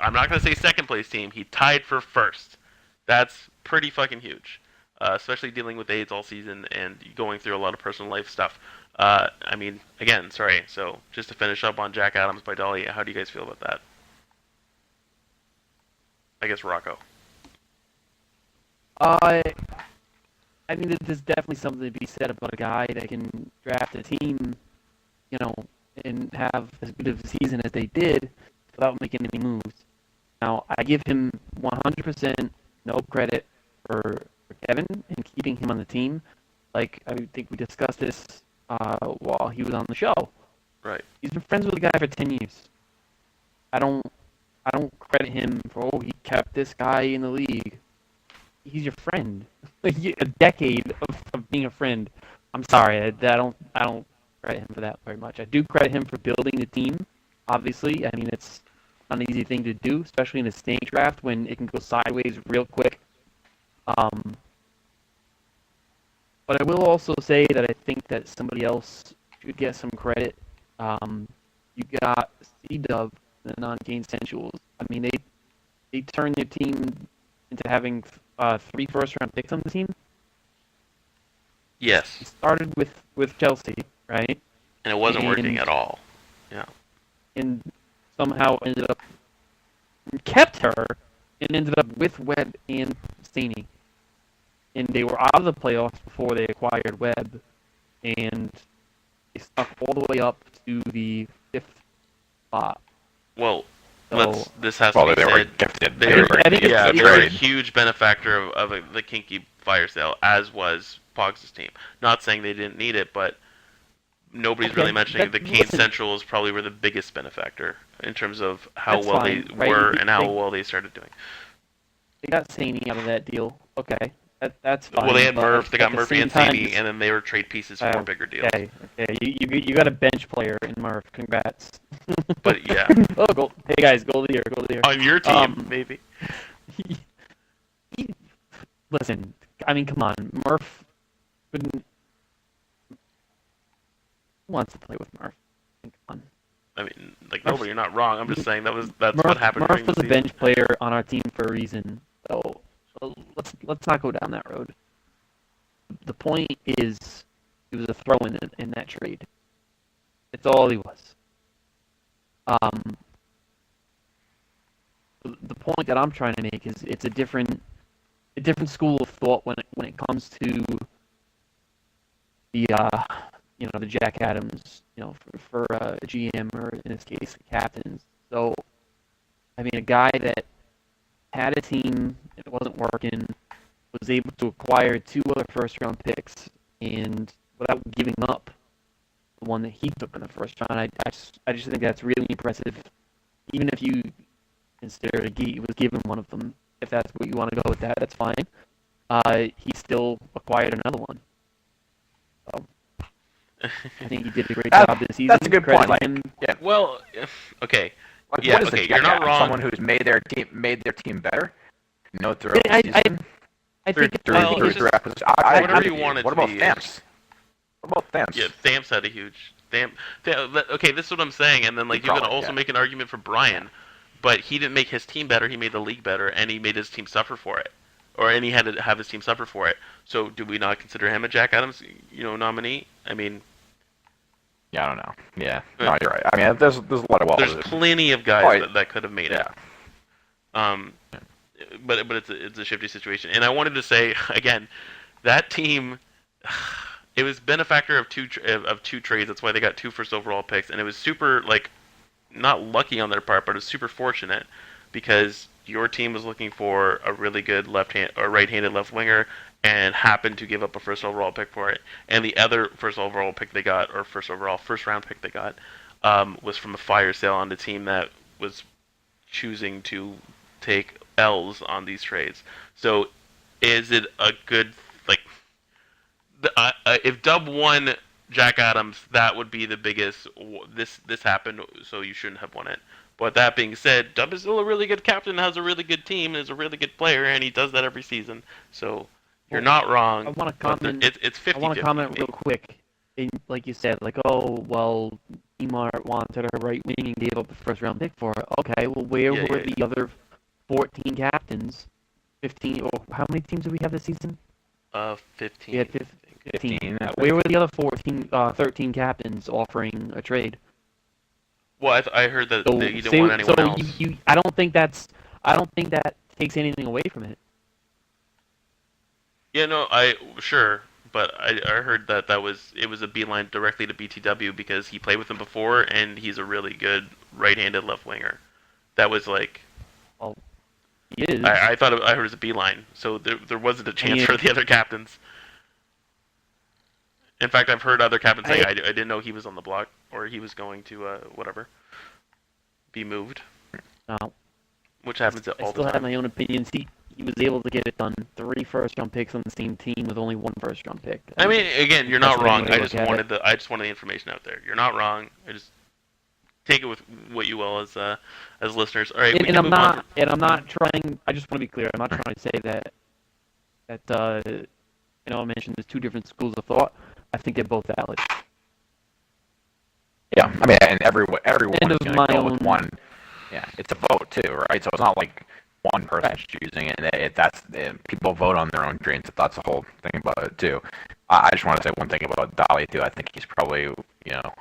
I'm not going to say second place team, he tied for first. That's pretty fucking huge, especially dealing with AIDS all season and going through a lot of personal life stuff. I mean, again, sorry, so just to finish up on Jack Adams by Dolly, how do you guys feel about that? I guess Rocco. I think that there's definitely something to be said about a guy that can draft a team, you know, and have as good of a season as they did without making any moves. Now, I give him 100% no credit for Kevin and keeping him on the team. Like, I think we discussed this while he was on the show. Right. He's been friends with the guy for 10 years. I don't credit him for, he kept this guy in the league. He's your friend. Like, a decade of being a friend. I'm sorry, I don't credit him for that very much. I do credit him for building the team, obviously. I mean, it's not an easy thing to do, especially in a snake draft when it can go sideways real quick. But I will also say that I think that somebody else should get some credit. You got C-Dub, the non-Kane Sensuals. I mean, they turned their team into having 3 first-round picks on the team. It Yes. started with Chelsea, right? And it wasn't working And- at all. Yeah. And somehow kept her and ended up with Webb and Staney. And they were out of the playoffs before they acquired Webb, and they stuck all the way up to the 5th spot. Well, So, this has Well, to be they were said. gifted. They They were, were I think gifted yeah, the they were a trade. huge benefactor of the Kinky fire sale, as was Pogs' team. Not saying they didn't need it, but nobody's Okay, really mentioning that- the Kane listen. Centrals probably were the biggest benefactor in terms of how That's well fine, they right? were You- and how they- well they started doing. They got Saney out of that deal. Okay, that's fine. Well, they had but Murph, they at got the Murphy same and time, Sadie, and then they were trade pieces for bigger deals. Okay. You got a bench player in Murph. Congrats. But yeah, Oh, goal. Hey guys, goal of the year. Goal of the year. on your team, maybe. Listen, I mean, come on, Murph couldn't. Who wants to play with Murph? Come on. I mean, like, Murph- no, you're not wrong. I'm just saying that's Murph, what happened Murph during the was a season. bench player on our team for a reason. So let's not go down that road. The point is, he was a throw-in in that trade. That's all he was. The point that I'm trying to make is it's a different school of thought when it comes to the the Jack Adams, for GM, or in this case the captains. So I mean, a guy that had a team and it wasn't working was able to acquire 2 other first-round picks, and without giving up the one that he took in the first round, I just think that's really impressive. Even if you consider he was given one of them, if that's what you want to go with, that's fine. He still acquired another one. So I think he did a great job this season. That's a good Credit point. Like, him. yeah. Well, okay. Like, Yeah, what is okay, the you're not Jack Adams? wrong. Someone who's made their team better. No through I season. I think Through, Well, through, it's through just- acquisition. I whatever agree you with want it What to about be, Thamps? What about Thamps? Yeah, Thamps had a huge okay, this is what I'm saying, and then like you can Probably, also yeah. make an argument for Brian, but he didn't make his team better. He made the league better, and he made his team suffer for it, and he had to have his team suffer for it. So do we not consider him a Jack Adams, nominee? I mean, Yeah, I don't know. Yeah, no, you're right. I mean, there's a lot of there's plenty of guys Right. that could have made it. Yeah. But it's a shifty situation, and I wanted to say again, that team, it was benefactor of two trades. That's why they got 2 first overall picks, and it was super not lucky on their part, but it was super fortunate because your team was looking for a really good right-handed left winger, and happened to give up a first overall pick for it, and the other first overall pick they got, or first round pick they got, was from a fire sale on the team that was choosing to take L's on these trades. So, is it a good if Dub won Jack Adams, that would be the biggest. This happened, so you shouldn't have won it. But that being said, Dub is still a really good captain, has a really good team, is a really good player, and he does that every season. So you're not wrong. I want to but comment. It's 50-50. I want to comment real quick. Like you said, oh well, Emar wanted a right wing and gave up the first round pick for it. Okay, well where Yeah, were yeah. the other 14 captains? 15? Or how many teams did we have this season? 15. We had 15. 15, I think. Where were the other 13 captains offering a trade? Well, I heard that So, you didn't want anyone else. I don't think that takes anything away from it. Yeah, no, sure, but I heard that it was a beeline directly to BTW because he played with him before and he's a really good right-handed left winger. That was like Well, he is. I thought I heard it was a beeline, so there wasn't a I chance mean, for the other captains. In fact, I've heard other captains saying I I didn't know he was on the block or he was going to whatever be moved, no. which happens I all the still have time. my own opinions. He was able to get it done. 3 first-round picks on the same team with only 1 first-round pick. I mean, again, you're That's not the wrong. way to look at it. I just wanted the information out there. You're not wrong. I just take it with what you will as listeners. All right, we And can I'm move on. not. And I'm not trying. I just want to be clear. I'm not trying to say that I mentioned there's 2 different schools of thought. I think they're both valid. Yeah, I mean, and everyone End is of going my to go own. with one. Yeah, it's a vote too, right? So it's not like one person's choosing it. People vote on their own dreams. That's the whole thing about it too. I just want to say one thing about Dolly too. I think he's probably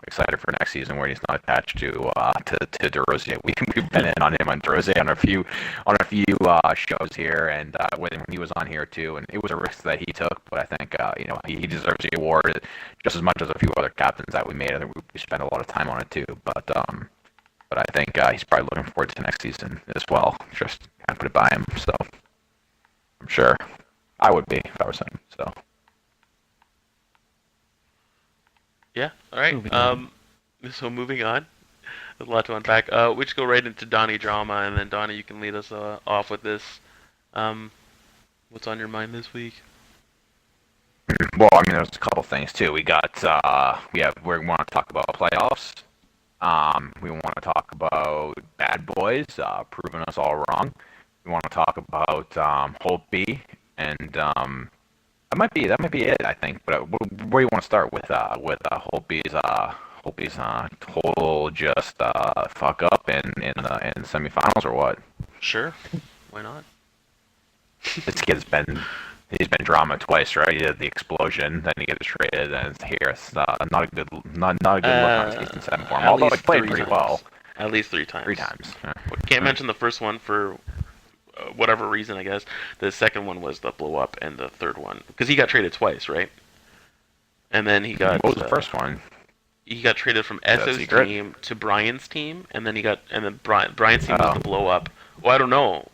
excited for next season where he's not attached to DeRozan. We've been in on him on DeRozan on a few shows here, and when he was on here too, and it was a risk that he took. But I think he deserves the award just as much as a few other captains that we made. I think we spent a lot of time on it too. But I think he's probably looking forward to next season as well. Just kind of put it by him. So I'm sure I would be if I was him. So Yeah. All right. Moving on. So moving on. There's a lot to unpack. We just go right into Donnie drama, and then Donnie, you can lead us off with this. What's on your mind this week? well, I mean, there's a couple things too. We want to talk about playoffs. We want to talk about Bad Boys proving us all wrong. We want to talk about Holtby, and that might be it, I think. But where do you want to start with Holtby's total just fuck up in the semifinals or what? Sure. Why not? This kid's he's been drama twice, right? He did the explosion, then he gets traded, and it's here. It's not a good look on season 7 for him. At Although he least played 3 pretty times. well. At least 3 times. 3 times. Yeah. Can't mention the first one for whatever reason, I guess. The second one was the blow up, and the third one because he got traded twice, right? And then he got. What was the first one? He got traded from that Esso's secret? team to Brian's team, and then Brian's team was the blow up. Well, I don't know.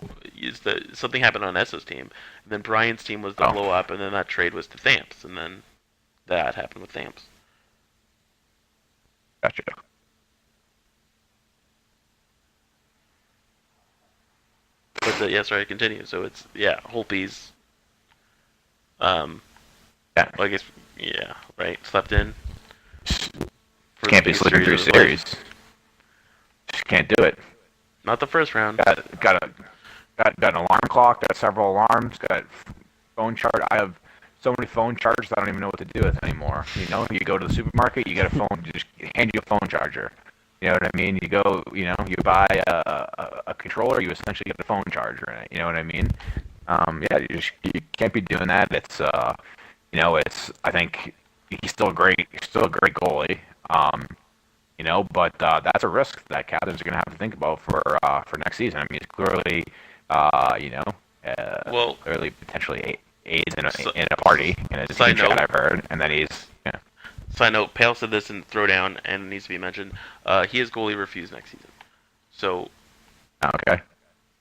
Something happened on Esso's team, and then Brian's team was the blow up, and then that trade was to Thamps, and then that happened with Thamps. Gotcha. But yeah, sorry, continue. So it's Holtby's. Yeah. Well, I guess right. Slept in. For Can't the be biggest slipping through of his life. series. Just can't do it. Not the first round. Got an alarm clock. Got several alarms. Got phone charge. I have so many phone chargers I don't even know what to do with anymore. You go to the supermarket, you get a phone, just hand you a phone charger. You know what I mean? You go, you buy a controller, you essentially get a phone charger in it. You know what I mean? You can't be doing that. It's I think he's still a great goalie. But that's a risk that captains are going to have to think about for next season. I mean, he's clearly, clearly potentially AIDS in a party in a team chat I've heard, and then he's Side note: Pale said this in Throwdown, and it needs to be mentioned. He has goalie refused next season. So. Okay.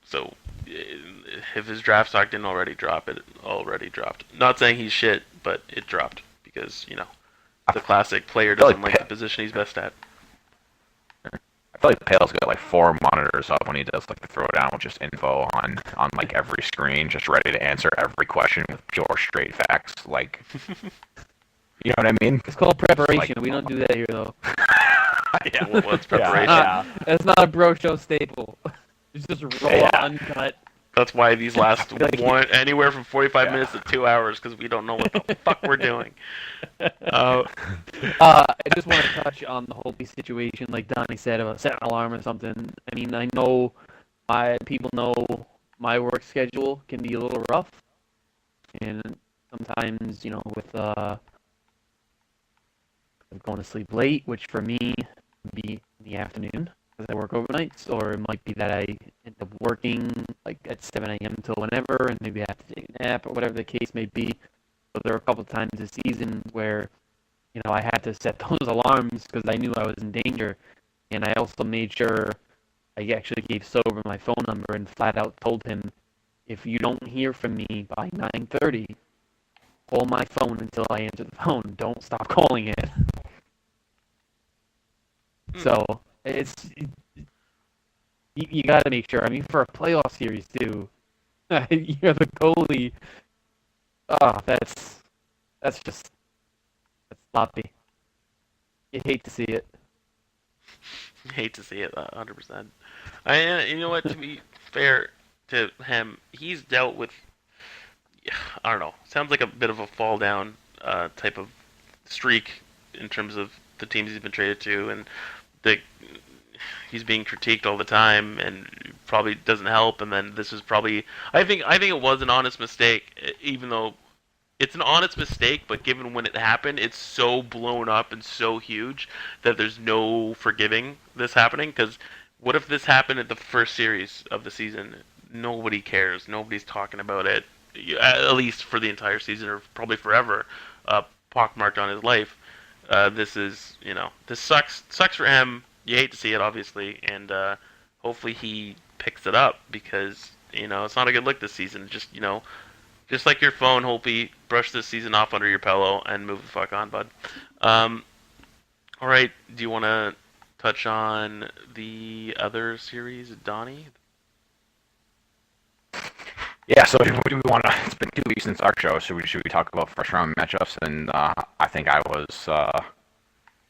So, if his draft stock didn't already drop, it already dropped. Not saying he's shit, but it dropped because the classic player doesn't like the position he's best at. I feel like Pale's got like 4 monitors up when he does like the throwdown with just info on like every screen, just ready to answer every question with pure straight facts. Like, you know what I mean? It's called preparation. We don't do that here, though. Yeah, well, what's preparation? That's not a bro show staple. It's just raw, uncut. That's why these last anywhere from 45 minutes to 2 hours, because we don't know what the fuck we're doing. I just want to touch on the Holtby situation, like Donnie said, about setting an alarm or something. I mean, I know people know my work schedule can be a little rough, and sometimes, with going to sleep late, which for me would be in the afternoon. because I work overnights, or it might be that I end up working like at 7 a.m. till whenever, and maybe I have to take a nap or whatever the case may be. But there are a couple of times this season where, I had to set those alarms because I knew I was in danger, and I also made sure I actually gave Sober my phone number and flat out told him, if you don't hear from me by 9:30, call my phone until I answer the phone. Don't stop calling it. So you got to make sure. I mean, for a playoff series too, you're the goalie. Oh, that's sloppy. You hate to see it. Hate to see it, 100%. You know what? To be fair to him, he's dealt with. I don't know. Sounds like a bit of a fall down type of streak in terms of the teams he's been traded to, and he's being critiqued all the time, and probably doesn't help. And then this is probably. I think it was an honest mistake, even though it's an honest mistake. But given when it happened, it's so blown up and so huge that there's no forgiving this happening. Because what if this happened at the first series of the season? Nobody cares. Nobody's talking about it. At least for the entire season, or probably forever, pockmarked on his life. This is, this sucks for him. You hate to see it, obviously, and hopefully he picks it up because it's not a good look this season. Just like your phone, hopefully brush this season off under your pillow and move the fuck on, bud. All right, do you want to touch on the other series, Donnie? Yeah, so do we want to? It's been 2 weeks since our show, so should we talk about first round matchups? And I think I was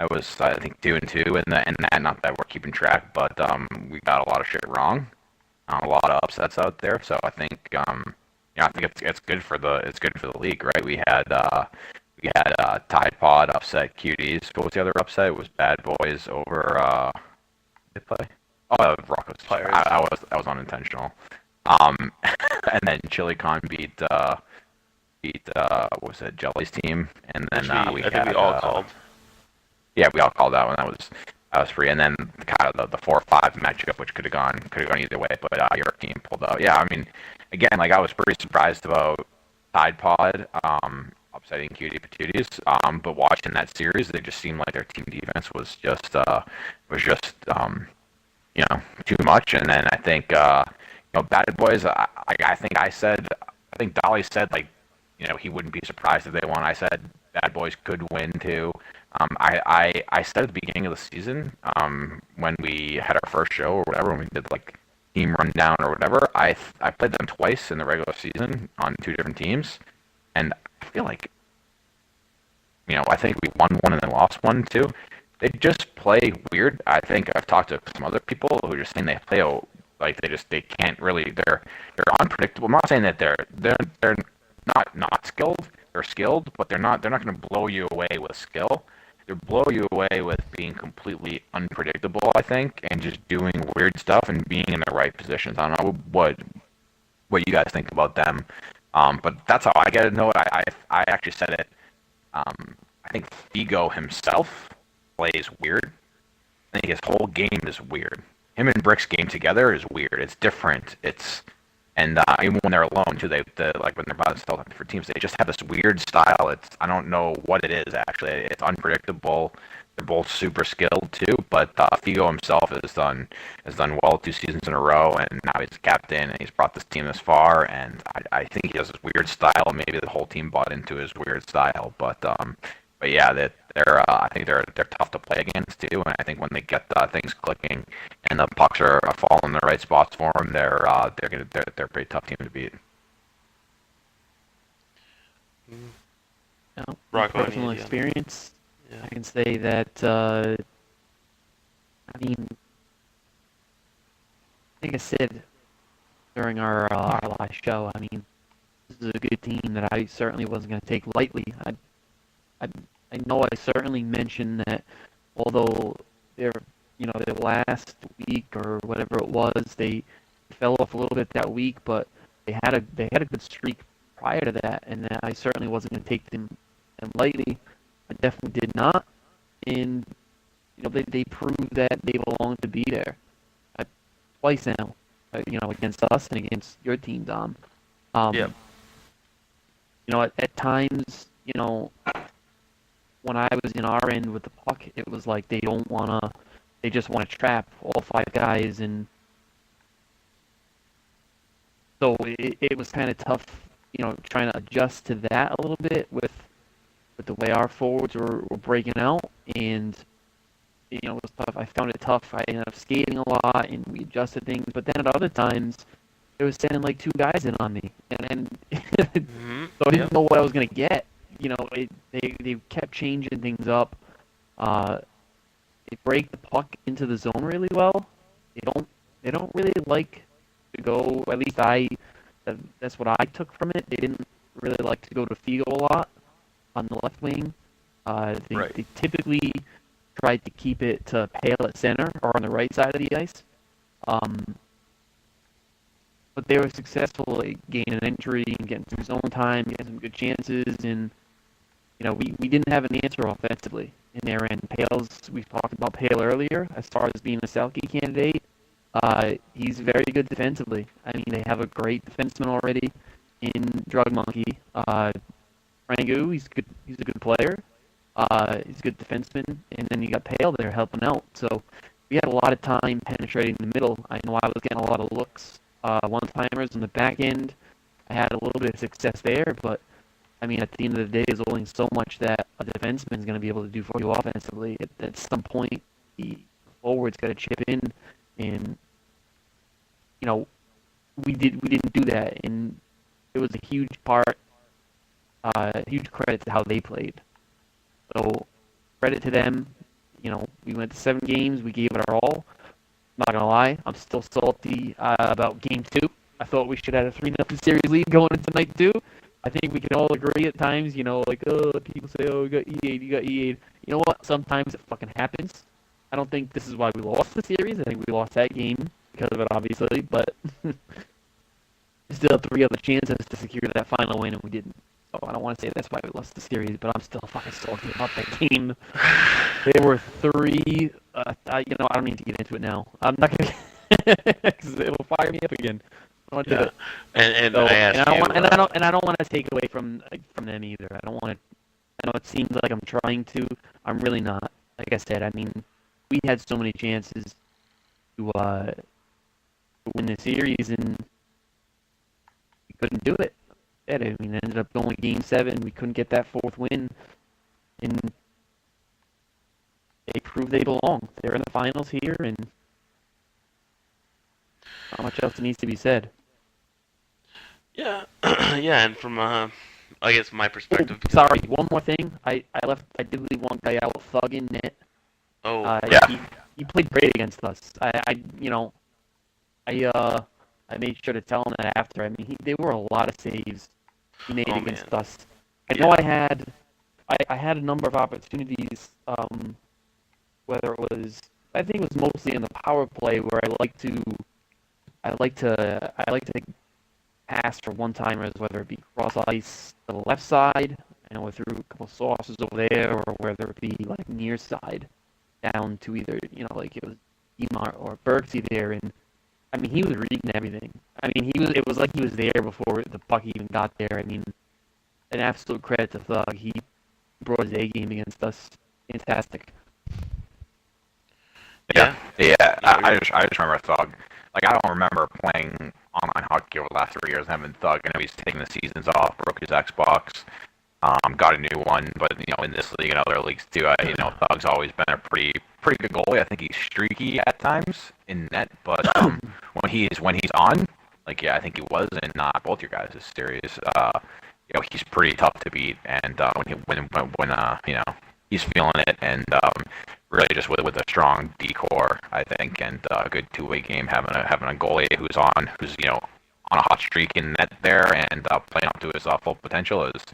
2-2 in that. Not that we're keeping track, but we got a lot of shit wrong, a lot of upsets out there. So I think I think it's good for the league, right? We had Tide Pod upset Cuties. What was the other upset? It was Bad Boys over did they play? Oh, Rocco's Players. I was unintentional. And then ChiliCon beat what was it, Jelly's team, and then I think we all called. Yeah, we all called that one. That was free, and then kind of the 4-5 matchup, which could have gone either way, but your team pulled out. Yeah, I mean, again, like I was pretty surprised about Tide Pod upsetting Cutie Patooties, but watching that series, they just seemed like their team defense was just too much, and then I think. Bad Boys. I think Dolly said he wouldn't be surprised if they won. I said Bad Boys could win too. I said at the beginning of the season when we had our first show or whatever, when we did team rundown or whatever, I played them twice in the regular season on 2 different teams, and I feel like I think we won one and then lost one too. They just play weird. I think I've talked to some other people who are just saying they play they can't really, they're unpredictable. I'm not saying that they're not skilled. They're skilled, but they're not going to blow you away with skill. They blow you away with being completely unpredictable, I think, and just doing weird stuff and being in the right positions. I don't know what you guys think about them, but that's how I get to know it. I actually said it. I think Figo himself plays weird. I think his whole game is weird. Him and Brick's game together is weird. It's different. And even when they're alone too, when they're by themselves on different teams, they just have this weird style. I don't know what it is actually. It's unpredictable. They're both super skilled too, but Figo himself has done well 2 seasons in a row, and now he's the captain, and he's brought this team this far. And I think he has this weird style. Maybe the whole team bought into his weird style, but yeah, I think they're tough to play against too. And I think when they get things clicking and the pucks are falling in the right spots for them, they're a pretty tough team to beat. Rock personal experience, yeah. I can say that. I think I said during our last show. I mean, this is a good team that I certainly wasn't going to take lightly. I know I certainly mentioned that although their last week or whatever it was, they fell off a little bit that week, but they had a good streak prior to that, and I certainly wasn't going to take them lightly. I definitely did not. And they proved that they belong to be there. Twice now, against us and against your team, Dom. Yep. At times, when I was in our end with the puck, it was like they just want to trap all 5 guys, and so it was kind of tough, trying to adjust to that a little bit with the way our forwards were breaking out, and it was tough. I found it tough. I ended up skating a lot, and we adjusted things, but then at other times, it was sending like 2 guys in on me, and Mm-hmm. so I didn't know what I was gonna get. They kept changing things up. They break the puck into the zone really well. They don't really like to go. At least that's what I took from it. They didn't really like to go to Figo a lot on the left wing. They typically tried to keep it to Pale at center or on the right side of the ice. But they were successful at gaining an entry and getting some zone time, getting some good chances, and we didn't have an answer offensively in their end. Pale's, we've talked about Pale earlier as far as being a Selke candidate. He's very good defensively. I mean, they have a great defenseman already in Drug Monkey. Rangu, he's good. He's a good player. He's a good defenseman, and then you got Pale there helping out. So we had a lot of time penetrating the middle. I know I was getting a lot of looks, one-timers on the back end. I had a little bit of success there, but I mean, at the end of the day, there's only so much that a defenseman is going to be able to do for you offensively. At some point, the forward's got to chip in, and we didn't do that, and it was a huge part, huge credit to how they played. So credit to them. We went to 7 games. We gave it our all. Not gonna lie, I'm still salty about Game 2. I thought we should have had a 3-0 series lead going into night 2. I think we can all agree at times, people say, oh, you got E8, you got E8. You know what? Sometimes it fucking happens. I don't think this is why we lost the series. I think we lost that game because of it, obviously, but we still have 3 other chances to secure that final win, and we didn't. So I don't want to say that's why we lost the series, but I'm still fucking salty about that game. There were 3. I don't need to get into it now. I'm not gonna, because it will fire me up again. I don't want to do it. And So, I asked I don't want to take away from them either. I don't want to. I know it seems like I'm trying to. I'm really not. Like I said, I mean, we had so many chances to win the series, and we couldn't do it. I mean, it ended up going Game 7. We couldn't get that 4th win, and they proved they belong. They're in the finals here, and not much else needs to be said. Yeah, yeah, and from I guess my perspective. Sorry, one more thing. I did leave one guy out, Thug in net. Oh, Yeah. He played great against us. I made sure to tell him that after. I mean, there were a lot of saves he made against us. I know I had a number of opportunities. Whether it was, I think it was mostly in the power play where I like to pass for one-timers, whether it be cross ice to the left side, through a couple sauces over there, or whether it be like near side down to either, like it was Emar or Berksy there, and I mean, he was reading everything. I mean, it was like he was there before the puck even got there. I mean, an absolute credit to Thug. He brought his A game against us. Fantastic. Yeah. I just remember Thug. Like, I don't remember playing online hockey over the last 3 years and having Thug. I know he's taking the seasons off, broke his Xbox, got a new one. But in this league and other leagues too, Thug's always been a pretty good goalie. I think he's streaky at times in net, but when he's on, I think he was in both your guys' series. He's pretty tough to beat, and when he's feeling it, and really just with a strong D-core, I think, and a good 2-way game, having a goalie who's on a hot streak in net there, and playing up to his full potential is,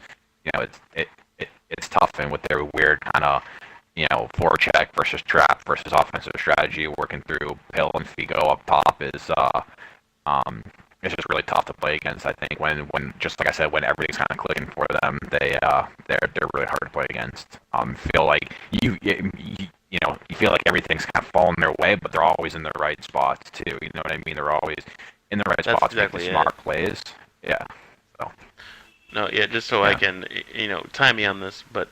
it's tough. And with their weird kind of forecheck versus trap versus offensive strategy, working through Pill and Figo up top is it's just really tough to play against. I think when just like I said, when everything's kind of clicking for them, they're really hard to play against. Feel like you feel like everything's kind of falling their way, but they're always in the right spots too. You know what I mean? They're always in the right That's spots, exactly making smart plays. Yeah. So. No, yeah, just so I can, time me on this, but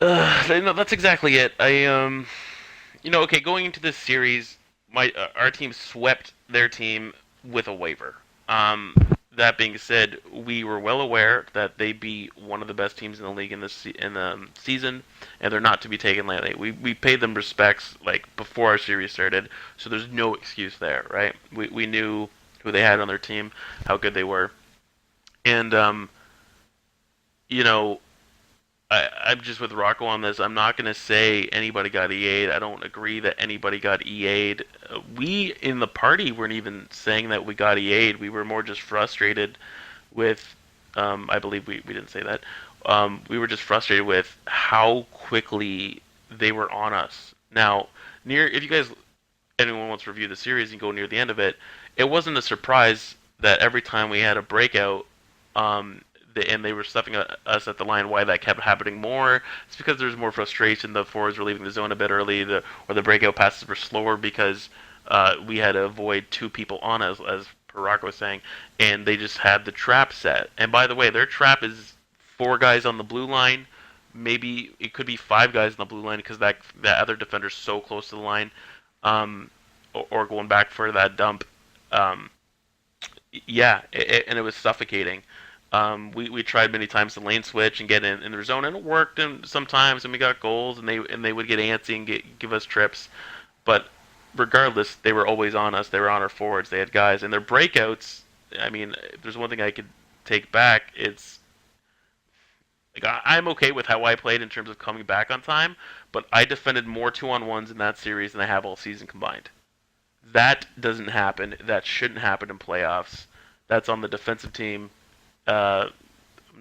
no, that's exactly it. Okay, going into this series, our team swept their team with a waiver. That being said, we were well aware that they'd be one of the best teams in the league in the season, and they're not to be taken lightly. We paid them respects like before our series started, so there's no excuse there, right? We knew who they had on their team, how good they were, and I'm just with Rocco on this. I'm not going to say anybody got EA'd. I don't agree that anybody got EA'd. We in the party weren't even saying that we got EA'd. We were more just frustrated with, I believe we didn't say that. We were just frustrated with how quickly they were on us. Now, if anyone wants to review the series and go near the end of it, it wasn't a surprise that every time we had a breakout, and they were stuffing us at the line. Why that kept happening more? It's because there's more frustration. The forwards were leaving the zone a bit early, or the breakout passes were slower because we had to avoid two people on us, as Paraka was saying, and they just had the trap set. And by the way, their trap is 4 guys on the blue line. Maybe it could be 5 guys on the blue line because that other defender's so close to the line, or going back for that dump. And it was suffocating. We tried many times to lane switch and get in their zone, and it worked. And sometimes, and we got goals, and they would get antsy and give us trips. But regardless, they were always on us. They were on our forwards. They had guys, and their breakouts. I mean, if there's one thing I could take back, it's like I'm okay with how I played in terms of coming back on time, but I defended more 2-on-1s in that series than I have all season combined. That doesn't happen. That shouldn't happen in playoffs. That's on the defensive team. Not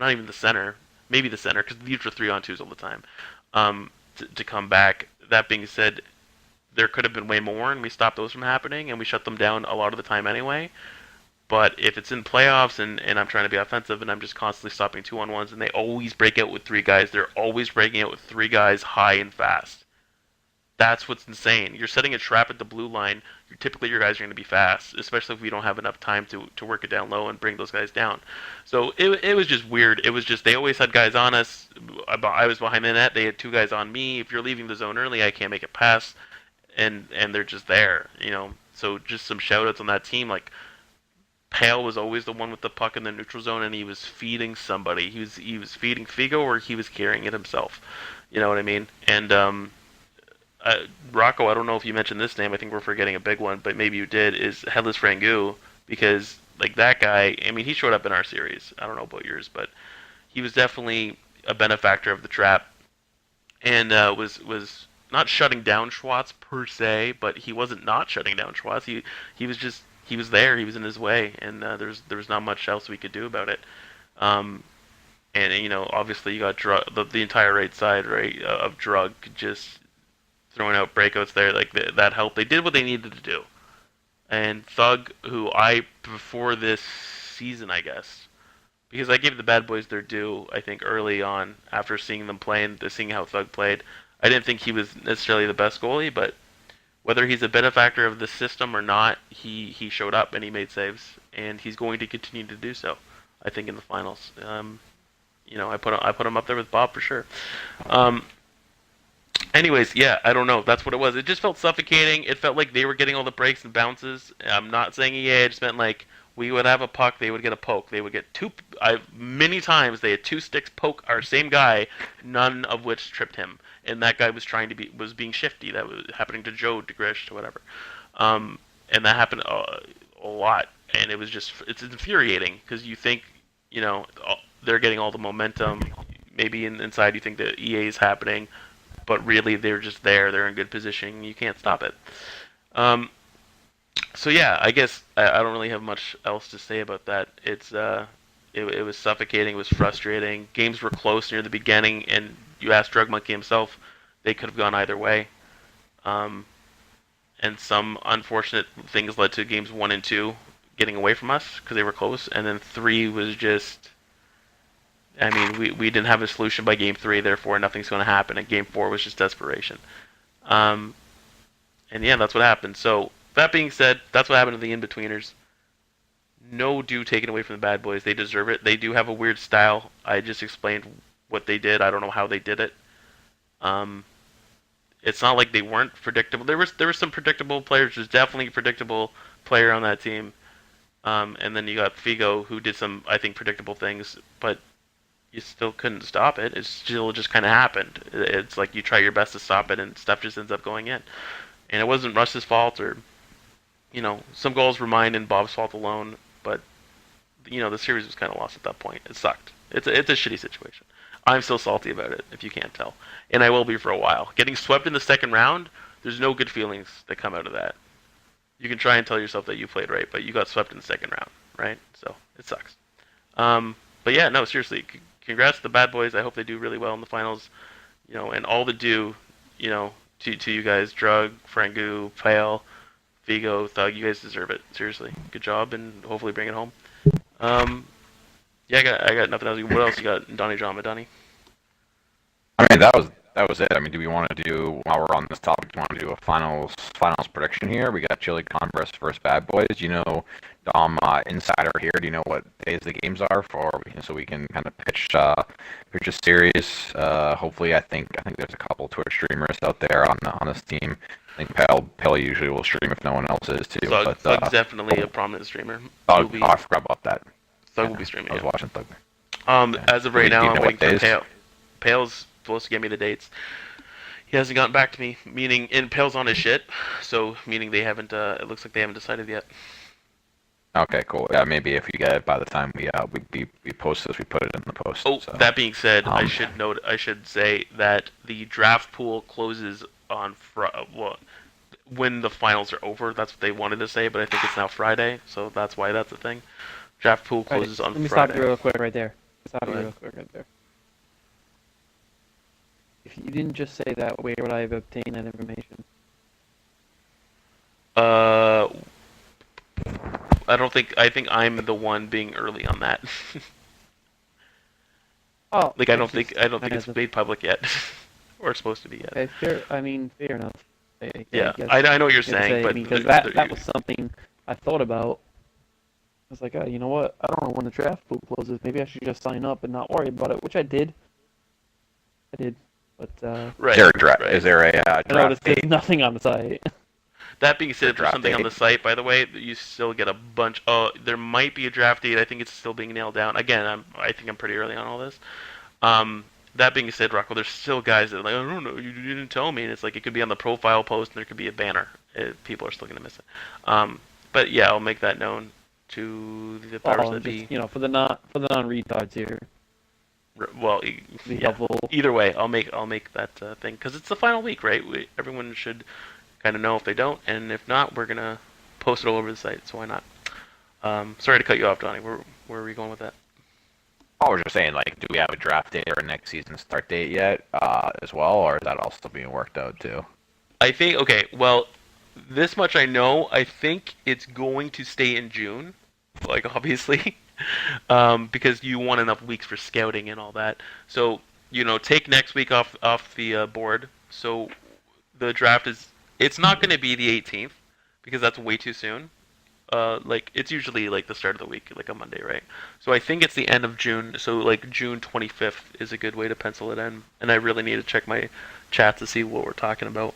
even the center, maybe the center, because these were 3-on-2s all the time, to come back. That being said, there could have been way more, and we stopped those from happening, and we shut them down a lot of the time anyway. But if it's in playoffs, and I'm trying to be offensive, and I'm just constantly stopping 2-on-1s, and they always break out with 3 guys, they're always breaking out with 3 guys high and fast. That's what's insane. You're setting a trap at the blue line. Typically, your guys are going to be fast, especially if we don't have enough time to work it down low and bring those guys down. So it was just weird. It was just they always had guys on us. I was behind the net. They had 2 guys on me. If you're leaving the zone early, I can't make it pass, and they're just there. So just some shout outs on that team. Like Pale was always the one with the puck in the neutral zone, and he was feeding somebody. He was feeding Figo, or he was carrying it himself. You know what I mean? And Rocco, I don't know if you mentioned this name. I think we're forgetting a big one, but maybe you did. Is Headless Rangoon, because like that guy. I mean, he showed up in our series. I don't know about yours, but he was definitely a benefactor of the trap, and was not shutting down Schwartz per se, but he wasn't not shutting down Schwartz. He was there. He was in his way, and there was not much else we could do about it. And obviously you got the entire right side, right, of Drug just throwing out breakouts there, like that helped. They did what they needed to do. And Thug, who before this season, I guess, because I gave the Bad Boys their due, I think, early on, after seeing them play and seeing how Thug played. I didn't think he was necessarily the best goalie, but whether he's a benefactor of the system or not, he showed up and he made saves, and he's going to continue to do so, I think, in the finals. I put him up there with Bob for sure. Anyways, yeah, I don't know. That's what it was. It just felt suffocating. It felt like they were getting all the breaks and bounces. I'm not saying EA. I just meant like we would have a puck, they would get a poke. They would get many times they had 2 sticks poke our same guy, none of which tripped him. And that guy was was being shifty. That was happening to Joe, to Grish, to whatever. And that happened a lot. And it's infuriating because you think, they're getting all the momentum. Maybe inside you think that EA is happening. But really, they're just there. They're in good position. You can't stop it. So yeah, I guess I don't really have much else to say about that. It was suffocating. It was frustrating. Games were close near the beginning, and you asked Drug Monkey himself, they could have gone either way. And some unfortunate things led to games 1 and 2 getting away from us because they were close, and then 3 was just I mean, we didn't have a solution by Game 3, therefore nothing's going to happen. And Game 4 was just desperation. And yeah, that's what happened. So that being said, that's what happened to the in-betweeners. No due taken away from the bad boys. They deserve it. They do have a weird style. I just explained what they did. I don't know how they did it. It's not like they weren't predictable. There were some predictable players. There's definitely a predictable player on that team. And then you got Figo, who did some, I think, predictable things, but you still couldn't stop it. It still just kind of happened. It's like you try your best to stop it, and stuff just ends up going in. And it wasn't Russ's fault, or some goals were mine and Bob's fault alone. But the series was kind of lost at that point. It sucked. It's a shitty situation. I'm still salty about it, if you can't tell, and I will be for a while. Getting swept in the second round, there's no good feelings that come out of that. You can try and tell yourself that you played right, but you got swept in the second round, right? So it sucks. But yeah, no, seriously, congrats to the bad boys. I hope they do really well in the finals, and all the due, to you guys, Drug, Frangu, Pale, Figo, Thug. You guys deserve it. Seriously, good job, and hopefully bring it home. Yeah, I got nothing else. What else you got, Donnie Drama, Donnie? I mean, that was it. I mean, do we want to do, while we're on this topic, do we want to do a finals prediction here? We got Chili Converse versus Bad Boys. Dom, insider here. Do you know what days the games are so we can kind of pitch a series? Hopefully, I think there's a couple Twitch streamers out there on this team. I think Pale usually will stream if no one else is too. Thug's definitely a prominent streamer. I forgot about that. Thug will be streaming. I was watching Thug. As of right now, I'm waiting for Pale. Pale's supposed to get me the dates. He hasn't gotten back to me, and Pale's on his shit, so meaning they haven't. It looks like they haven't decided yet. Okay, cool. Yeah, maybe if you get it by the time we post this, we put it in the post. Oh, so. That being said, I should say that the draft pool closes on when the finals are over. That's what they wanted to say, but I think it's now Friday, so that's why that's the thing. Draft pool closes on Friday. Let me stop you real quick right there. If you didn't just say that, where would I have obtained that information? I think I'm the one being early on that. Oh, I don't think it's made public yet, or it's supposed to be yet. Okay, fair enough. I know what you're saying, but because that was something I thought about. I was like, you know what? I don't know when the draft pool closes. Maybe I should just sign up and not worry about it, which I did. But right. Is there a draft I noticed date? there's nothing on the site. That being said, if there's something on the site, by the way, you still get a bunch. Oh, there might be a draft date. I think it's still being nailed down. Again, I think I'm pretty early on all this. That being said, Rocco, there's still guys that are like, I don't know, you didn't tell me. And it's like it could be on the profile post, and there could be a banner. People are still gonna miss it. But yeah, I'll make that known to the powers that be. For the non-retards here. Well, yeah. Either way, I'll make that thing because it's the final week, right? Everyone should kind of know if they don't, and if not, we're gonna post it all over the site. So why not? Sorry to cut you off, Donnie. Where are we going with that? I was just saying, do we have a draft date or a next season start date yet, as well, or is that all still being worked out too? I think well, this much I know. I think it's going to stay in June, obviously. Because you want enough weeks for scouting and all that. So, take next week off the board. So, the draft it's not going to be the 18th because that's way too soon. It's usually the start of the week, a Monday, right? So I think it's the end of June. So June 25th is a good way to pencil it in. And I really need to check my chat to see what we're talking about.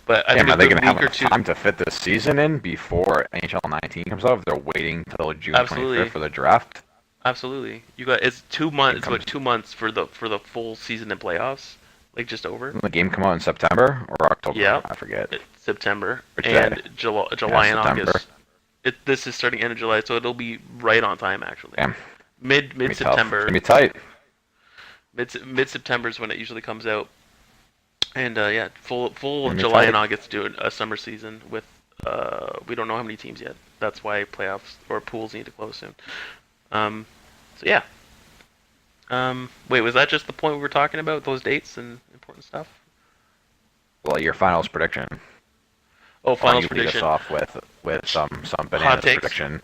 But I think are they going to have enough time to fit the season in before NHL 19 comes out? If they're waiting until June 25th for the draft? Absolutely. It's 2 months. It's 2 months for the full season and playoffs, just over. Doesn't the game come out in September or October? Yeah, I forget. September and July and August. This is starting end of July, so it'll be right on time actually. Yeah. Mid September. It's gonna be tight. Mid September is when it usually comes out. And full July and August do a summer season with we don't know how many teams yet. That's why playoffs or pools need to close soon. So yeah. Wait, was that just the point we were talking about? Those dates and important stuff? Well, your finals prediction. Oh, finals prediction. Lead us off with some bananas prediction.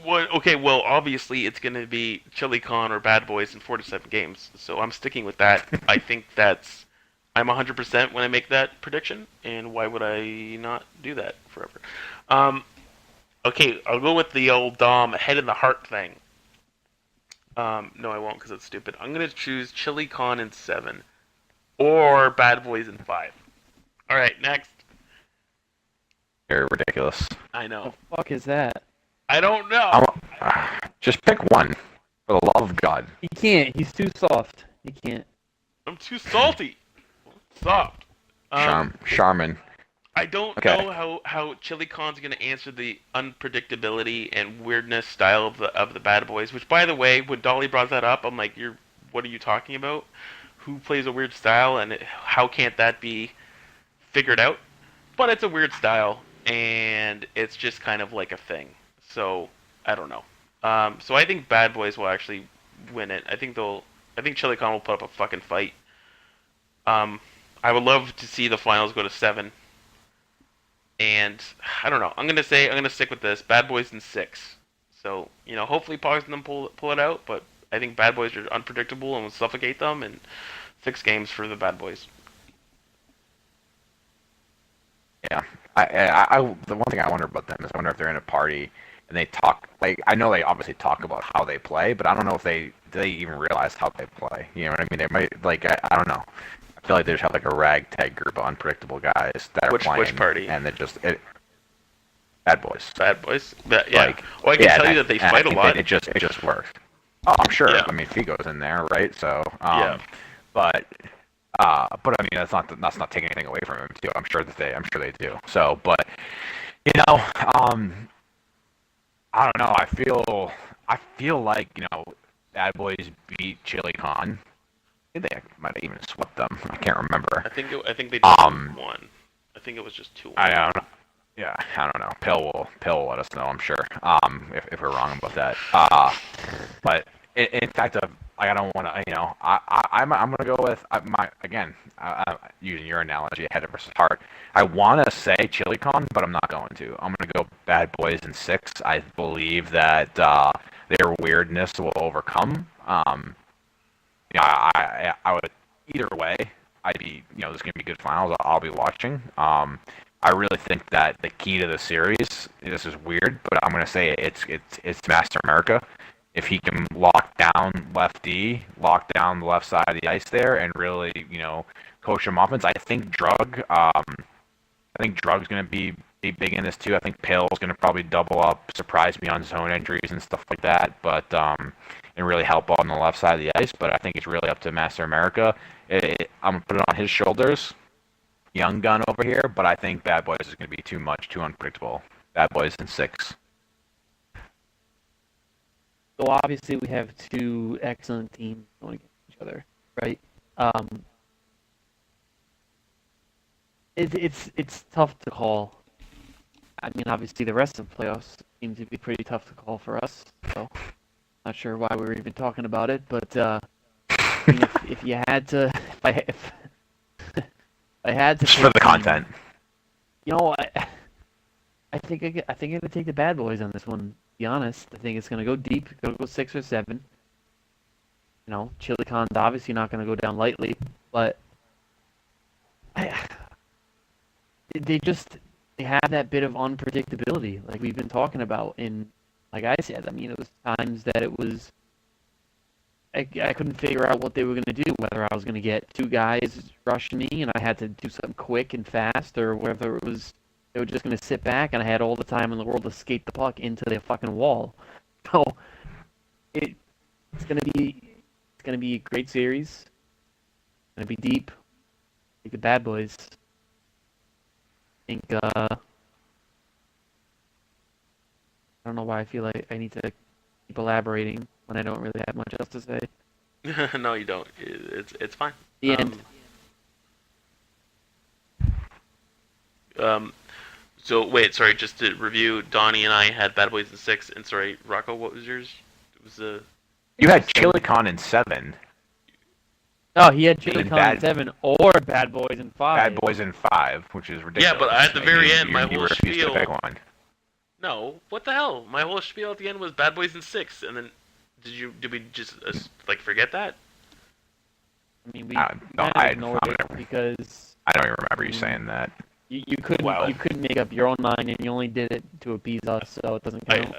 Okay, well, obviously it's going to be Chili Con or Bad Boys in 4 to 7 games, so I'm sticking with that. I think I'm 100% when I make that prediction, and why would I not do that forever? Okay, I'll go with the old head in the heart thing. No, I won't because it's stupid. I'm going to choose Chili Con in 7 or Bad Boys in 5. All right, next. Very ridiculous. I know. The fuck is that? I don't know. Just pick one, for the love of God. He can't. He's too soft. He can't. I'm too salty. Soft. Charmin. I don't Okay. know how Chili Con's gonna answer the unpredictability and weirdness style of the Bad Boys. Which, by the way, when Dolly brought that up, I'm like, what are you talking about? Who plays a weird style, and how can't that be figured out? But it's a weird style, and it's just kind of like a thing. So I don't know. So I think Bad Boys will actually win it. I think Chili Con will put up a fucking fight. I would love to see the finals go to 7. And I don't know. I'm gonna stick with this. Bad Boys in 6. So hopefully Pogs and them pull it out. But I think Bad Boys are unpredictable and will suffocate them. And 6 games for the Bad Boys. Yeah. The one thing I wonder about them is I wonder if they're in a party and they talk, like, I know they obviously talk about how they play, but I don't know if they even realize how they play. You know what I mean? They might, like, I don't know. I feel like they just have like a ragtag group of unpredictable guys that are playing. Which party? And they're just Bad Boys. Bad Boys? Yeah. Like, Well, I can tell you that they fight a lot. It just works. Oh, I'm sure. Yeah. I mean, Figo's in there, right? So, Yeah. But I mean, that's not taking anything away from him too. I'm sure they do. So, but I don't know. I feel like Bad Boys beat Chili Con. I think they might have even swept them. I can't remember. I think they just won. I think it was just 2-1. I don't know. Yeah, I don't know. Pill will let us know, I'm sure. If we're wrong about that. But in fact, I don't want to. I'm gonna go with using your analogy, head versus heart. I want to say Chili Con, but I'm not going to. I'm gonna go Bad Boys in 6. I believe that their weirdness will overcome. I would either way. I'd be there's gonna be good finals. I'll be watching. I really think that the key to the series, this is weird, but I'm gonna say it's Master America. If he can lock down lefty, lock down the left side of the ice there, and really coach him offense. I think Drug's gonna be big in this too. I think Pill's gonna probably double up, surprise me on zone entries and stuff like that. But and really help on the left side of the ice. But I think it's really up to Master America. I'm gonna put it on his shoulders. Young gun over here, but I think Bad Boys is going to be too much, too unpredictable. Bad Boys in 6. So obviously we have 2 excellent teams going against each other, right? It's tough to call. I mean, obviously the rest of the playoffs seem to be pretty tough to call for us. So not sure why we're even talking about it, but I mean, if you had to, if I had to just for the content. I think I'm gonna take the Bad Boys on this one. To be honest, I think it's gonna go deep. It's gonna go 6 or 7. Chili Con's obviously not gonna go down lightly, but they have that bit of unpredictability, like we've been talking about. And like I said, I mean, it was times that it was. I couldn't figure out what they were going to do, whether I was going to get 2 guys rushing me and I had to do something quick and fast, or whether they were just going to sit back and I had all the time in the world to skate the puck into the fucking wall. So it's going to be a great series. It's going to be deep. Like the Bad Boys. I think I don't know why I feel like I need to keep elaborating when I don't really have much else to say. No, you don't. It's fine. The end. So wait, sorry. Just to review, Donnie and I had Bad Boys in 6, and sorry, Rocco, what was yours? It was You had Chili Con in 7. Oh, he had Chili And Con in 7 or Bad Boys in 5. Bad Boys in 5, which is ridiculous. Yeah, but at the very end, my you whole refused to spiel. pick one. No, what the hell? My whole spiel at the end was Bad Boys in 6, and then did we just like forget that? I mean, we No, kind I of ignored it don't because even remember you saying that. you couldn't Wow. you couldn't make up your own mind, and you only did it to appease us, so it doesn't count.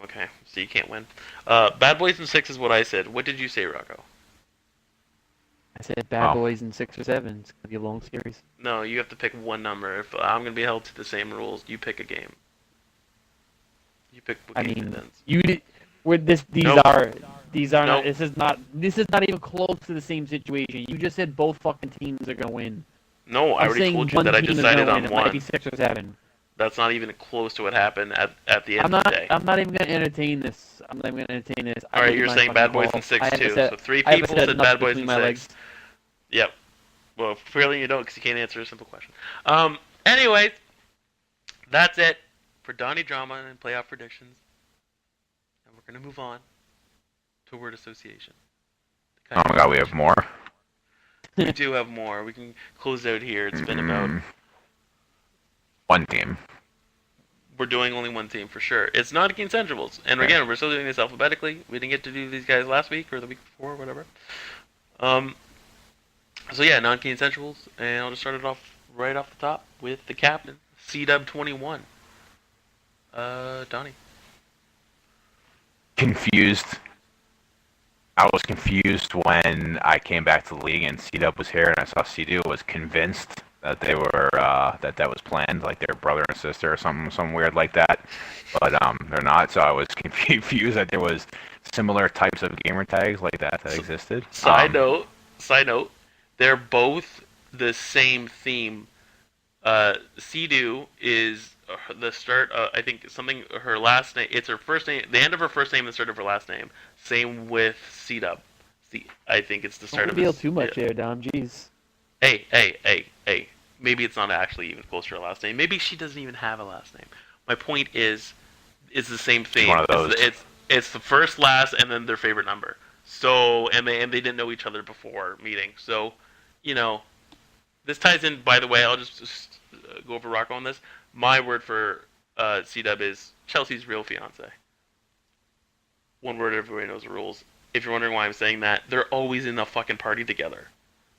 Okay, so you can't win. Bad Boys in 6 is what I said. What did you say, Rocco? I said Bad Oh. Boys in 6 or 7. It's gonna be a long series. No, you have to pick one number. If I'm gonna be held to the same rules, you pick a game. You pick what I game mean, it ends. you did. With this, these Nope. are not. Nope. This is not even close to the same situation. You just said both fucking teams are gonna win. No, I I'm already saying told you one that I team is decided gonna on win. It might one. be 6 or 7. That's not even close to what happened at the end I'm of the not. day. I'm not even gonna entertain this. I'm not even gonna entertain this. All right, you're saying Bad Boys in 6 too. So 3 I haven't people said said enough Bad Boys between in my 6. legs. Yep. Well, clearly you don't because you can't answer a simple question. Anyways, that's it for Donnie Drama and playoff predictions. And we're going to move on to word association. Oh my god, we have more. We do have more. We can close out here. It's been about... One team. We're doing only one team for sure. It's not against Centrals. And again, we're still doing this alphabetically. We didn't get to do these guys last week or the week before or whatever. So yeah, non-Kane Centrals, and I'll just start it off right off the top with the captain, C-Dub21. Donnie. Confused. I was confused when I came back to the league and C-Dub was here, and I saw C-Dub was convinced that they were that was planned, like their brother and sister or something weird like that. But they're not. So I was confused that there was similar types of gamer tags like that existed. Side note, they're both the same theme. Sea-Doo is the start. I think something. Her last name. It's her first name. The end of her first name and the start of her last name. Same with C-Dub. I think it's the start Don't of. reveal too much there, Dom. Jeez. Hey. Maybe it's not actually even close to her last name. Maybe she doesn't even have a last name. My point is, it's the same thing. One of those. It's the first, last, and then their favorite number. So, and they didn't know each other before meeting. So, this ties in. By the way, I'll just go over Rocco on this. My word for C-Dub is Chelsea's real fiance. One word, everybody knows the rules. If you're wondering why I'm saying that, they're always in a fucking party together.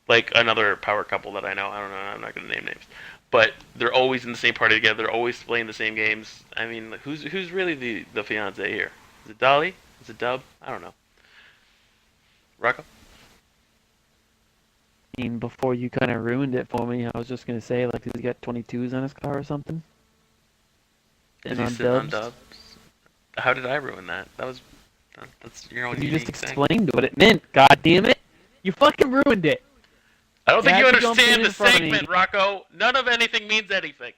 Like another power couple that I know. I don't know. I'm not going to name names. But they're always in the same party together. They're always playing the same games. I mean, who's really the fiance here? Is it Dolly? Is it Dub? I don't know. Rocco? I mean, before you kind of ruined it for me, I was just gonna say, like, does he got 22s on his car or something? Is And he on sitting on Dubs? Dubs? How did I ruin that? That's your own You unique just thing. explained what it meant. God damn it! You fucking ruined it. I don't think you Had to jump understand in the front of me. segment, Rocco. None of anything means anything.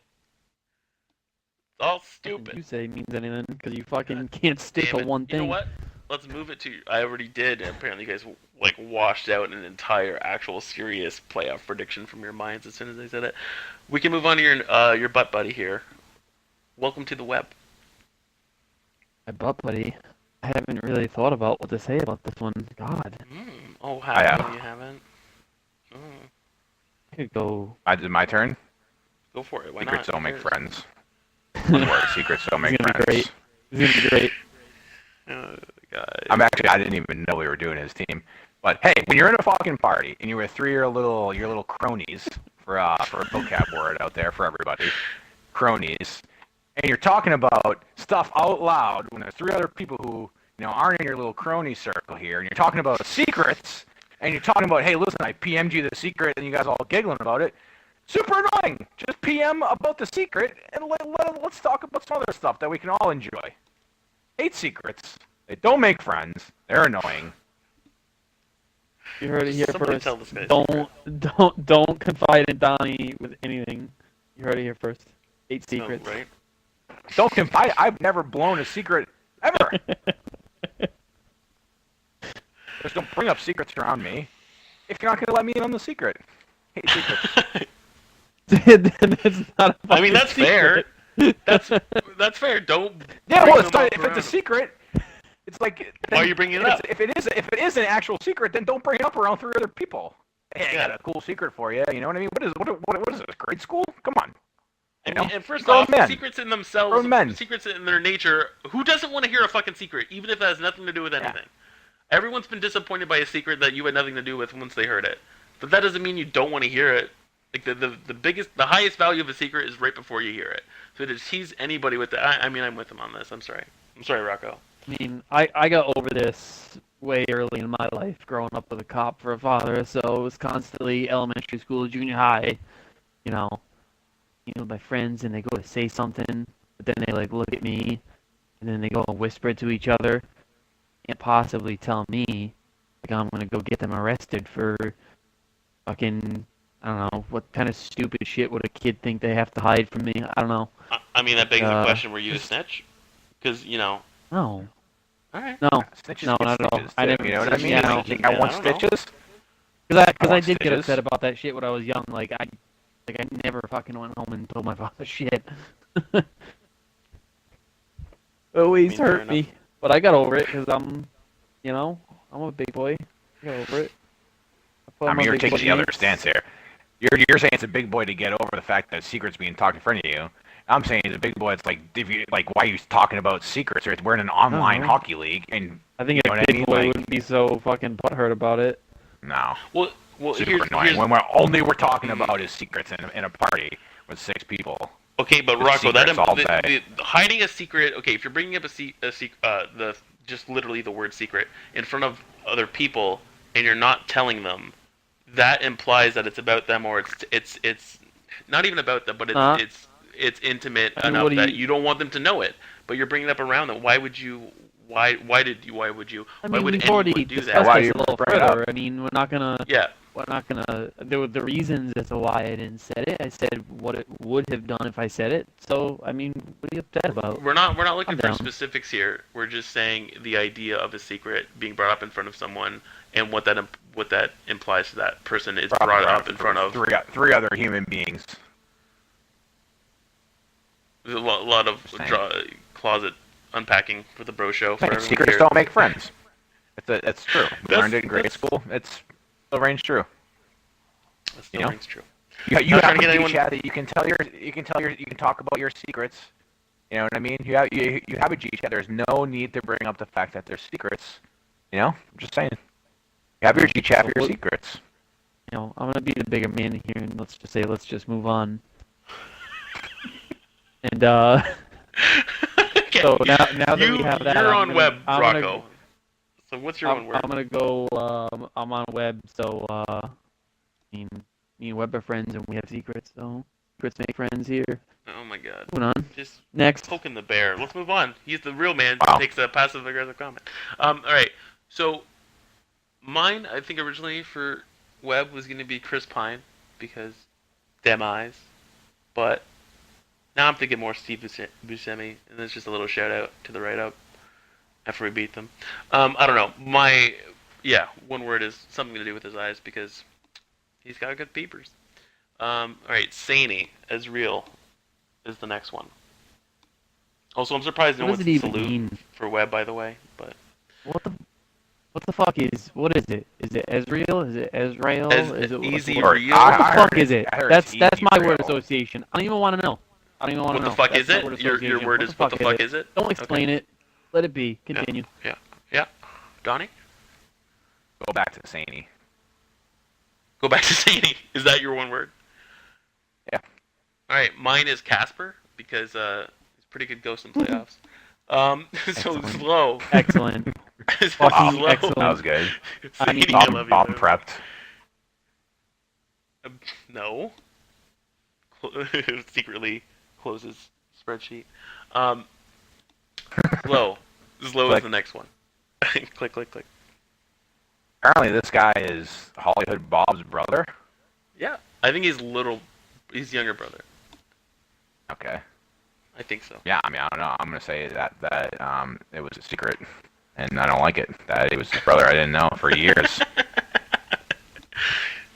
It's all What stupid. you say means anything because you fucking can't stick Damn to it. one thing. You know what? Let's move it to. I already did. And apparently, you guys like washed out an entire actual serious playoff prediction from your minds as soon as I said it. We can move on to your butt buddy here. Welcome to the web. My butt buddy. I haven't really thought about what to say about this one. God, Oh, I have. you haven't? I could go. I did my turn. Go for it. Why Secrets not? don't make Who cares? friends. One word, secrets don't make It's gonna be friends. great. It's gonna be great. Oh, God. I didn't even know we were doing his team. But hey, when you're in a fucking party and you're with three of your little cronies for a vocab word out there for everybody, cronies, and you're talking about stuff out loud when there's three other people who aren't in your little crony circle here, and you're talking about secrets, and you're talking about, hey, listen, I PM'd you the secret, and you guys all giggling about it. Super annoying. Just PM about the secret, and let's talk about some other stuff that we can all enjoy. Hate secrets. They don't make friends. They're annoying. You heard it here Somebody first. tell this guy Don't confide in Donnie with anything. You heard it here first. 8 secrets. Oh, right? Don't confide. I've never blown a secret ever. Just don't bring up secrets around me if you're not going to let me in on the secret. Hate secrets. That's not a I mean, fucking that's fair. secret. That's fair. Don't. Yeah, bring well, them up if it's a around. secret, it's like. Why are you bringing it up? If it is an actual secret, then don't bring it up around three other people. Hey, I Yeah. got a cool secret for you. You know what I mean? What is this? Grade school? Come on. You know? And first Grown off, men. secrets in themselves, Grown men. secrets in their nature. Who doesn't want to hear a fucking secret, even if that has nothing to do with anything? Everyone's been disappointed by a secret that you had nothing to do with once they heard it. But that doesn't mean you don't want to hear it. Like the highest value of a secret is right before you hear it. So to tease anybody with that, I mean, I'm with him on this. I'm sorry, Rocco. I mean, I got over this way early in my life, growing up with a cop for a father, so it was constantly elementary school, junior high, you know, my friends, and they go to say something, but then they, like, look at me, and then they go and whisper it to each other. Can't possibly tell me, like, I'm gonna go get them arrested for fucking, I don't know, what kind of stupid shit would a kid think they have to hide from me? I don't know. I mean, that begs the question: were you a snitch? Because No. All right. No. Snitches No, get not at all. stitches, I too, never- you know what I mean? yeah, I no. think I want I don't know. stitches. Because I want did get stitches. upset about that shit when I was young. Like I never fucking went home and told my father shit. Always I mean, fair hurt enough. me, but I got over it because I'm a big boy. I got over it. put I on mean, my you're big taking boy the other games. stance here. You're saying it's a big boy to get over the fact that secrets being talked in front of you. I'm saying it's a big boy. It's like, if you like, why are you talking about secrets? Or we're in an online know. hockey league, and I think you know a what I big mean? boy Like, wouldn't be so fucking butthurt about it. no, Well, super annoying. here's When we're talking about is secrets in a party with 6 people. okay, but With Rocco, that secrets all day. hiding a secret. Okay, if you're bringing up the just literally the word secret in front of other people, and you're not telling them, that implies that it's about them, or it's not even about them, but it's intimate I mean, enough what do that you- you don't want them to know it. But you're bringing it up around them. Why would you? Why would I why mean, would we've anyone already do discussed that? Why this you a little bring it up? further. I mean, we're not gonna. Yeah. The reasons as to why I didn't say it. I said what it would have done if I said it. So I mean, what are you upset about? We're not looking I'm for down. specifics here. We're just saying the idea of a secret being brought up in front of someone and what that implies to that person is brought up in front of three other human beings. There's a lot of Same. closet unpacking for the bro show. For Hey, everyone secrets here. don't make friends. It's true. We That's- learned it in grade that's- school. It's still rings true. That still you know? rings true. You Not have trying a to get beach anyone- chat that you can talk about your secrets. You know what I mean? You have a G chat. There's no need to bring up the fact that there's secrets. You know, I'm just saying. You have your G chat for your What- secrets. I'm gonna be the bigger man here, and let's just move on. And Okay. so now that we have that, you're I'm on gonna- web, I'm gonna- Rocco. So what's your one word? I'm gonna go. I'm on web, so me and Web are friends, and we have secrets. So secrets make friends here. Oh my god. Moving on. Just Next. poking the bear. Let's move on. He's the real man. Wow. Takes a passive aggressive comment. All right. So mine, I think originally for Webb was going to be Chris Pine because them eyes, but now I'm thinking more Steve Buscemi, and that's just a little shout out to the write up after we beat them. I don't know. One word is something to do with his eyes because he's got good peepers. All right, Saney as real is the next one. Also, I'm surprised no What one's does it even salute mean? for Webb, by the way. But What the fuck is? What is it? Is it Ezreal? Is it Ezrael? Is it easy what, real? what the I fuck heard is it- it? I heard That's it's easy my word real. association. I don't even want to know. I don't even want What to know. the fuck That's is my it? word Your association. word is what the fuck is it? Don't explain Okay. it. Let it be. Continue. Yeah. Donnie? Go back to Saney. Go back to Saney. Is that your one word? Yeah. All right, mine is Casper because he's a pretty good ghost in playoffs. So Excellent. slow. Excellent. It's Fucking slow. excellent. That was good. I mean, Saney, I Bob, love you, Bob man. prepped. No. Secretly closes spreadsheet. Slow. Slow is Click. the next one. Click. Apparently, this guy is Hollywood Bob's brother. Yeah, I think he's younger brother. Okay. I think so. Yeah, I mean, I don't know. I'm gonna say that it was a secret, and I don't like it. That it was his brother. I didn't know for years.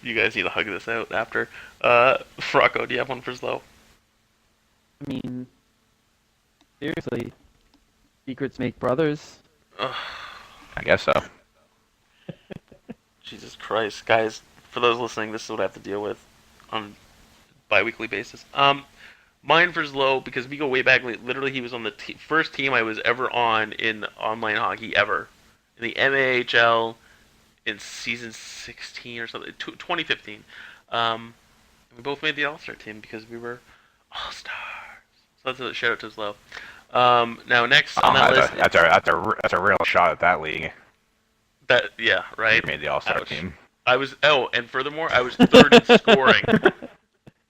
You guys need to hug this out after. Rocco, do you have one for slow? I mean, seriously, secrets make brothers. I guess so. Jesus Christ, guys! For those listening, this is what I have to deal with on a bi-weekly basis. Mine was low because we go way back. Literally, he was on the first team I was ever on in online hockey ever, in the MAHL in season 16 or something, 2015. We both made the All-Star team because we were All-Stars. So that's a shout out to Slow. Now next on that list, that's a real shot at that league. Yeah, right. You made the All-Star team. And furthermore, I was third in scoring.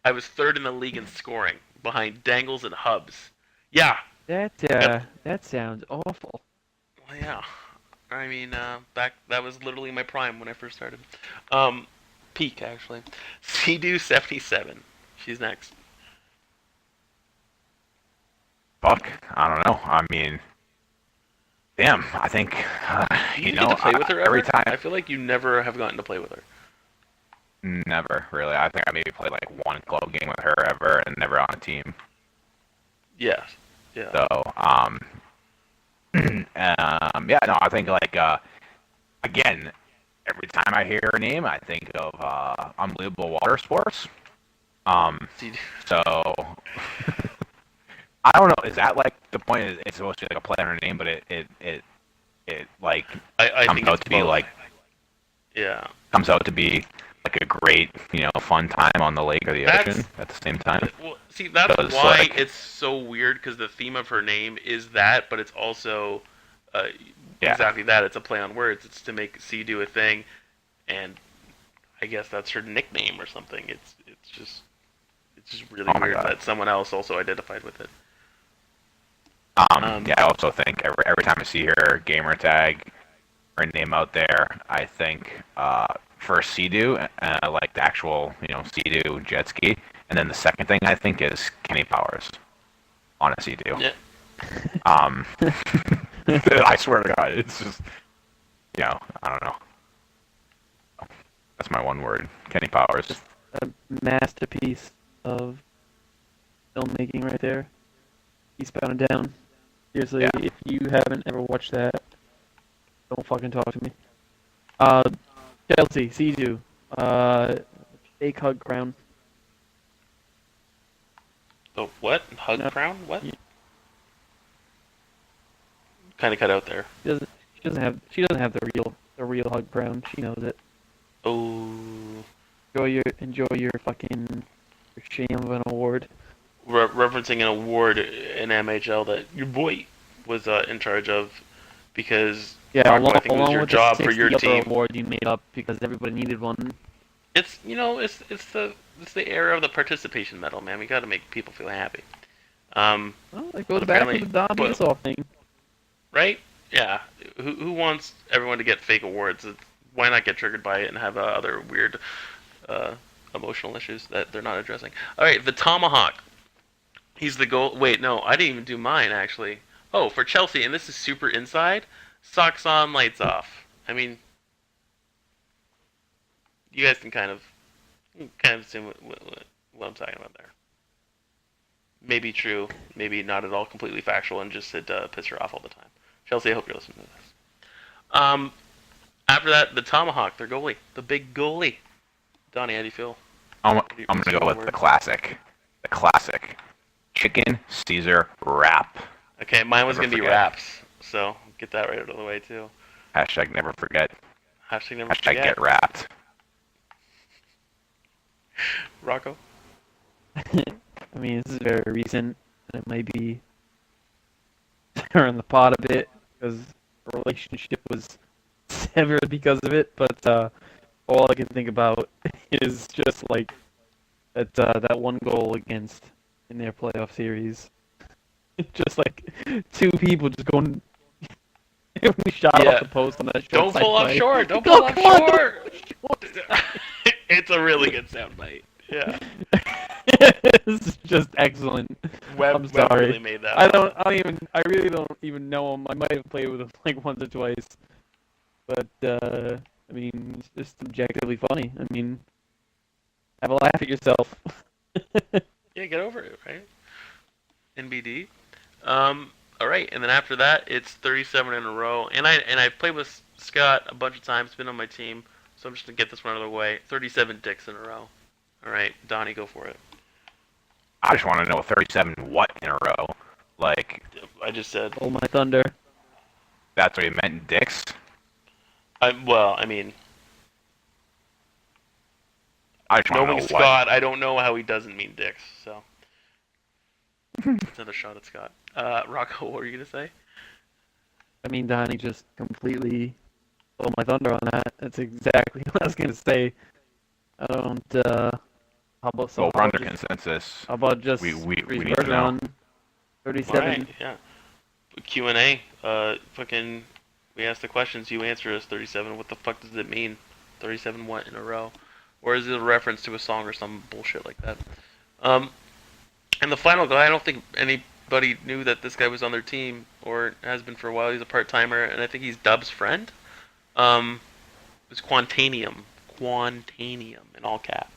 I was third in the league in scoring, behind Dangles and Hubs. Yeah. That sounds awful. Well, yeah. I mean, that was literally my prime when I first started. Peak, actually. Sea-Doo77. She's next. Fuck, I don't know. I mean, damn, I think, you get to play with her every time. I feel like you never have gotten to play with her. Never, really. I think I maybe played like one club game with her ever and never on a team. Yes. Yeah. So, yeah, no, I think like, again, every time I hear her name, I think of, Unbelievable Water Sports. So, I don't know, is that like the point? It's supposed to be like a play on her name, but it like, I comes think out it's to be both. like, yeah. Comes out to be like a great, fun time on the lake or the ocean at the same time. Well, see, that's So it's why like- it's so weird, because the theme of her name is that, but it's also Yeah. exactly that. It's a play on words. It's to make C do a thing, and I guess that's her nickname or something. It's just really Oh my weird God. that someone else also identified with it. Yeah, I also think every time I see her gamer tag, her name out there, I think first Sea-Doo, like the actual, Sea-Doo jet ski, and then the second thing I think is Kenny Powers on a Sea-Doo. Yeah. I swear to God, it's just, I don't know. That's my one word, Kenny Powers. A masterpiece of filmmaking right there. Eastbound and Down. Seriously, Yeah. if you haven't ever watched that, don't fucking talk to me. Chelsea, Sea-Doo, fake hug crown. The what? Hug No. crown? What? Yeah. Kind of cut out there. She doesn't have the real hug crown. She knows it. Oh. Enjoy your fucking shame of an award. Referencing an award in MHL that your boy was in charge of, because Yeah, Marco, I think it was your with job the for your 60 other team. award you made up because everybody needed one. It's it's the era of the participation medal, man. We got to make people feel happy. Well, it goes But back to apparently- the Dom but- Isoff thing. Right? Yeah. Who wants everyone to get fake awards? Why not get triggered by it and have other weird emotional issues that they're not addressing? All right, the Tomahawk. He's the goal. Wait, no, I didn't even do mine actually. Oh, for Chelsea, and this is super inside. Socks on, lights off. I mean, you guys can kind of assume what I'm talking about there. Maybe true, maybe not at all completely factual, and just it piss her off all the time. Chelsea, I hope you're listening to this. After that, the Tomahawk, their goalie, the big goalie. Donnie, how do you feel? I'm gonna go with the classic. The classic. Chicken Caesar wrap. Okay, mine was Never gonna be forget. wraps, so get that right out of the way too. Hashtag never forget. Hashtag never Hashtag forget. get wrapped. Rocco. I mean, this is very recent, and it might be stirring the pot a bit because the relationship was severed because of it. But all I can think about is just like that one goal against in their playoff series. Just like two people just going. We shot Yeah. off the post on that short Don't side pull off play. short. Don't Oh, pull off come on, short. It's a really good soundbite. Yeah. This is just excellent. Webb, I'm Webb sorry. really made that. I really don't even know him. I might have played with him like once or twice. But, I mean, it's just objectively funny. I mean, have a laugh at yourself. Yeah, get over it, right? NBD. All right, and then after that, it's 37 in a row. And I've played with Scott a bunch of times, been on my team, so I'm just gonna get this one out of the way. 37 dicks in a row. All right, Donnie, go for it. I just want to know 37 what in a row. Like, I just said. Oh my thunder. that's what he meant, dicks? Well, I mean, I just want to knowing know what. Scott, I don't know how he doesn't mean dicks. So, it's another shot at Scott. Rocco, what were you gonna say? I mean, Donnie just completely stole my thunder on that. That's exactly what I was gonna say. I don't. How about some? Well, we're under consensus. How about just We Reese need to know. Bergeron, 37? Alright, yeah. Q&A. Fucking, we ask the questions, you answer us. 37. What the fuck does it mean? 37 what in a row? Or is it a reference to a song or some bullshit like that? And the final guy, I don't think anybody knew that this guy was on their team or has been for a while. He's a part-timer, and I think he's Dub's friend. It's Quantanium. Quantanium in all caps.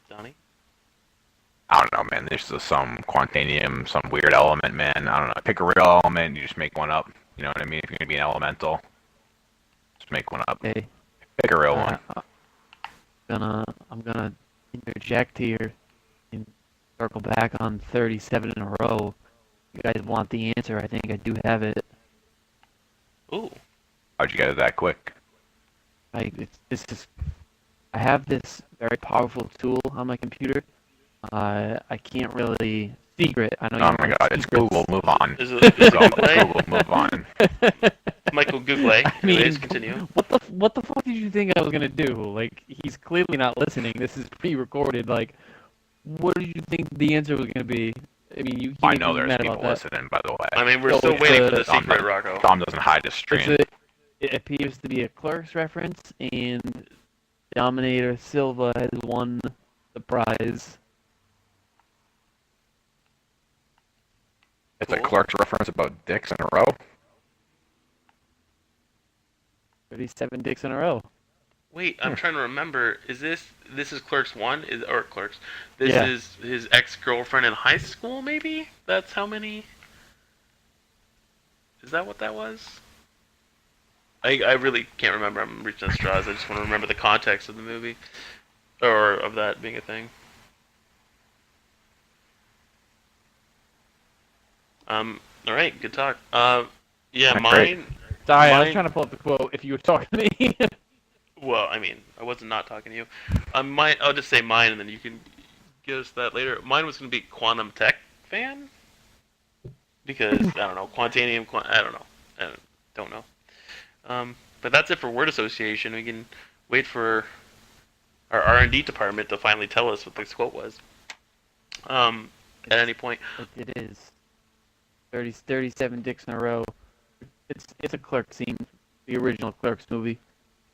Donnie? I don't know, man. There's just some quantanium, some weird element, man. I don't know. Pick a real element, you just make one up. You know what I mean? If you're gonna be an elemental, just make one up. Hey, Pick a real one. I'm gonna interject here and circle back on 37 in a row. You guys want the answer? I think I do have it. Ooh. How'd you get it that quick? I have this very powerful tool on my computer. I can't really secret. I know you Oh don't my like god, it's secrets. Google. Move on. Is it Google, Google? move on. Michael Google. Anyways, continue. What the fuck did you think I was gonna do? Like, he's clearly not listening. This is pre-recorded. Like, what did you think the answer was gonna be? I mean, you I can't know be there's mad people about that. listening, by the way. I mean, we're So still it's waiting for a- the secret, Rocco. Tom doesn't hide his stream. It appears to be a Clerks reference, and Dominator Silva has won the prize. It's a Cool. Clerks reference about dicks in a row. 37 dicks in a row. Wait, I'm trying to remember. Is this is Clerks 1? Or Clerks? This Yeah. is his ex-girlfriend in high school, maybe? That's how many? Is that what that was? I really can't remember. I'm reaching at straws. I just want to remember the context of the movie. Or of that being a thing. Alright, good talk. Yeah, Great. mine... Sorry, I was Mine- trying to pull up the quote if you were talking to me. Well, I mean, I wasn't not talking to you. I'll just say mine, and then you can give us that later. Mine was going to be Quantum Tech fan, because I don't know, Quantanium. I don't know. I don't know. But that's it for word association. We can wait for our R&D department to finally tell us what this quote was. At any point. It is 37 dicks in a row. It's a Clerks scene, the original Clerks movie,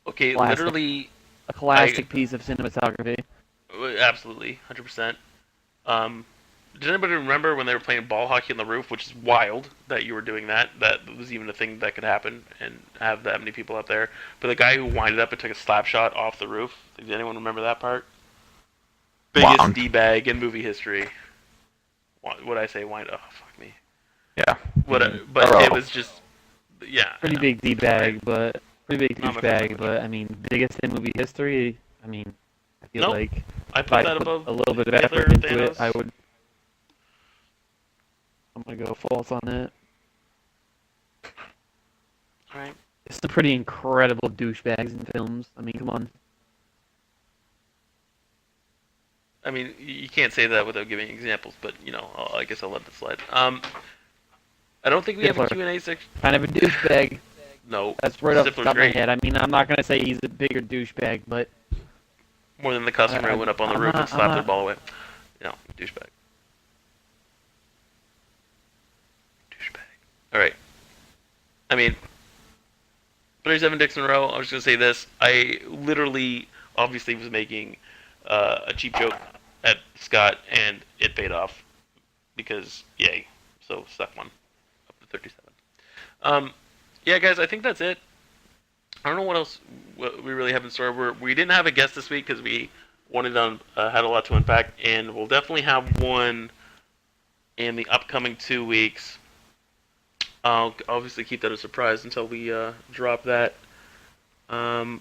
Okay, Classic. literally, a classic piece of cinematography. absolutely, 100%. Did anybody remember when they were playing ball hockey on the roof, which is wild that you were doing that? That was even a thing that could happen and have that many people up there. But the guy who winded up and took a slap shot off the roof, did anyone remember that part? Biggest Wound. D-bag in movie history. What I say, wind? Oh, fuck me. Yeah. But Oh. it was just, yeah. I Pretty know. big D-bag, but pretty big Not my douchebag. favorite. But I mean, biggest in movie history. I mean, I feel Nope. like I if put I that put above a little bit of Hitler, effort into Thanos. it, I would. I'm gonna go false on it. Alright. It's some pretty incredible douchebags in films. I mean, come on. I mean, you can't say that without giving examples, but, you know, I guess I'll let that slide. I don't think we have a Hitler. Q&A section. Kind of a douchebag. No. That's right off the Zippler's top of my great. head. I mean, I'm not gonna say he's a bigger douchebag, but More than the customer who went up on the I'm roof and not- slapped I'm the not- ball away. No, douchebag. Douchebag. Alright. I mean, 37 dicks in a row. I was going to say this. I literally, obviously, was making a cheap joke at Scott, and it paid off. Because, yay. So, suck one. Up to 37. Yeah, guys, I think that's it. I don't know what else we really have in store. We didn't have a guest this week because we wanted on had a lot to unpack, and we'll definitely have one in the upcoming 2 weeks. I'll obviously keep that a surprise until we drop that. I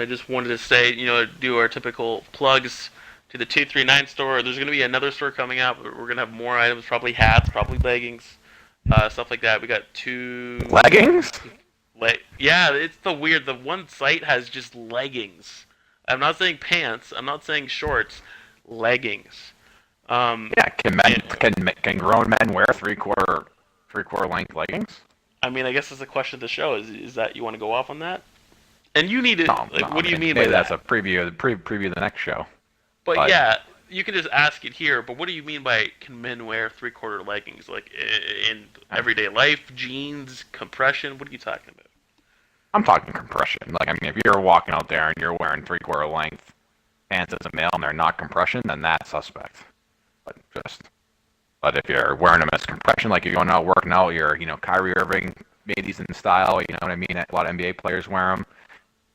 just wanted to say, you know, do our typical plugs to the 239 store. There's going to be another store coming out. We're going to have more items, probably hats, probably leggings, stuff like that. We got two Leggings? Yeah, it's the one site has just leggings. I'm not saying pants. I'm not saying shorts. Leggings. Yeah, can grown men wear three-quarter length leggings? I mean, I guess that's the question of the show. Is that you want to go off on that? And you need to No, what do you mean by maybe that? that's a preview of the next show. But yeah, you can just ask it here. But what do you mean by can men wear three-quarter leggings? Like in everyday life, jeans, compression? What are you talking about? I'm talking compression. Like, I mean, if you're walking out there and you're wearing three-quarter length pants as a male and they're not compression, then that's suspect. But if you're wearing them as compression, like you're going out working out, Kyrie Irving made these in style. You know what I mean? A lot of NBA players wear them.